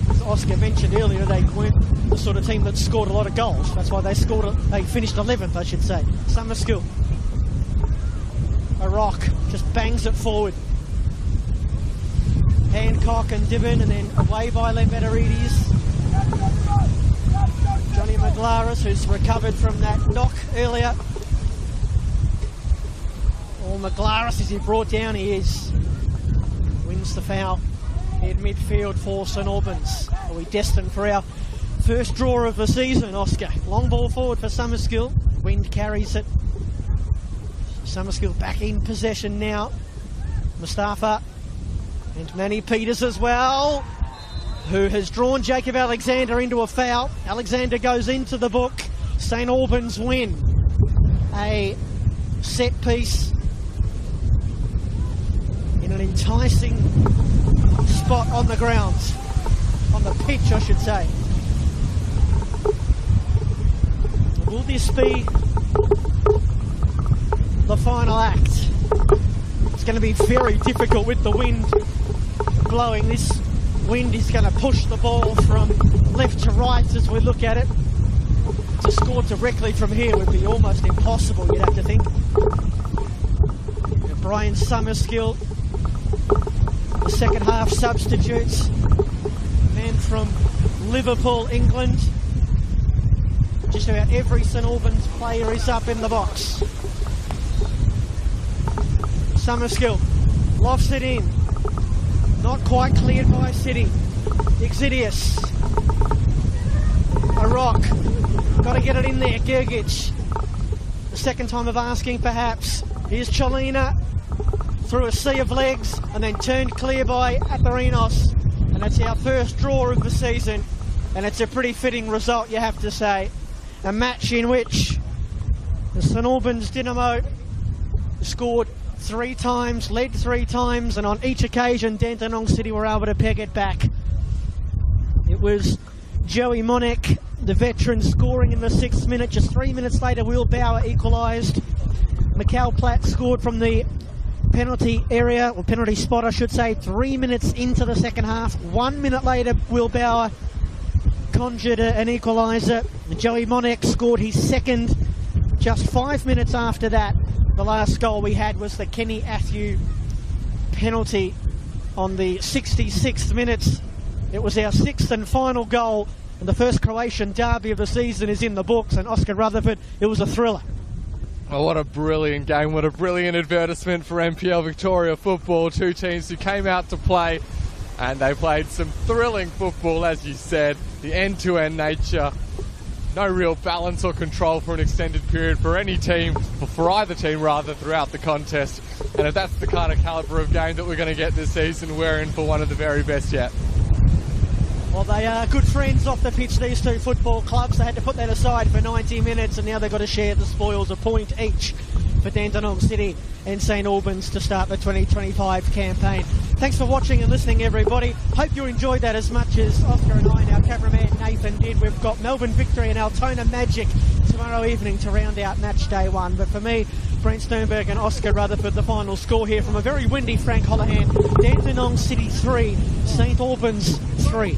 As Oscar mentioned earlier, they weren't the sort of team that scored a lot of goals. That's why they finished 11th, I should say. Summer School. A rock just bangs it forward. Hancock and Divin, and then away by Lembeterides. Johnny Maglaris, who's recovered from that knock earlier. Or McGlaris, as he brought down, he is. Wins the foul in midfield for St Albans. Are we destined for our first draw of the season, Oscar? Long ball forward for Summerskill. Wind carries it. Summerskill back in possession now. Mustafa and Manny Peters as well, who has drawn Jacob Alexander into a foul. Alexander goes into the book. St Albans win. A set piece in an enticing spot on the ground. On the pitch, I should say. Will this be the final act? It's going to be very difficult with the wind blowing. This wind is going to push the ball from left to right as we look at it. To score directly from here would be almost impossible, you'd have to think. And Brian Summerskill, the second half substitutes. Man from Liverpool, England. Just about every St Albans player is up in the box. Summerskill lofts it in. Not quite cleared by City. Exidius. A rock. Got to get it in there. Gergic. The second time of asking, perhaps. Here's Cholina. Through a sea of legs and then turned clear by Atharinos. And it's our first draw of the season. And it's a pretty fitting result, you have to say. A match in which the St Albans Dynamo scored 3 times, led 3 times, and on each occasion Dandenong City were able to peg it back. It was Joey Monek, the veteran, scoring in the 6th minute. Just 3 minutes later, Will Bauer equalised. Mikal Platt scored from the penalty area, or penalty spot I should say, 3 minutes into the second half. 1 minute later, Will Bauer conjured an equaliser. Joey Monek scored his second just 5 minutes after that. The last goal we had was the Kenny Athew penalty on the 66th minute. It was our 6th and final goal, and the first Croatian derby of the season is in the books. And Oscar Rutherford, it was a thriller. Oh, what a brilliant game. What a brilliant advertisement for NPL Victoria football. 2 teams who came out to play, and they played some thrilling football, as you said. The end-to-end nature. No real balance or control for an extended period for any team, for either team rather, throughout the contest. And if that's the kind of calibre of game that we're going to get this season, we're in for one of the very best yet. Well, they are good friends off the pitch, these two football clubs. They had to put that aside for 90 minutes, and now they've got to share the spoils, a point each for Dandenong City and St Albans to start the 2025 campaign. Thanks for watching and listening, everybody. Hope you enjoyed that as much as Oscar and I and our cameraman Nathan did. We've got Melbourne Victory and Altona Magic tomorrow evening to round out match day 1. But for me, Brent Sternberg and Oscar Rutherford, the final score here from a very windy Frank Holohan. Dandenong City 3, St Albans 3.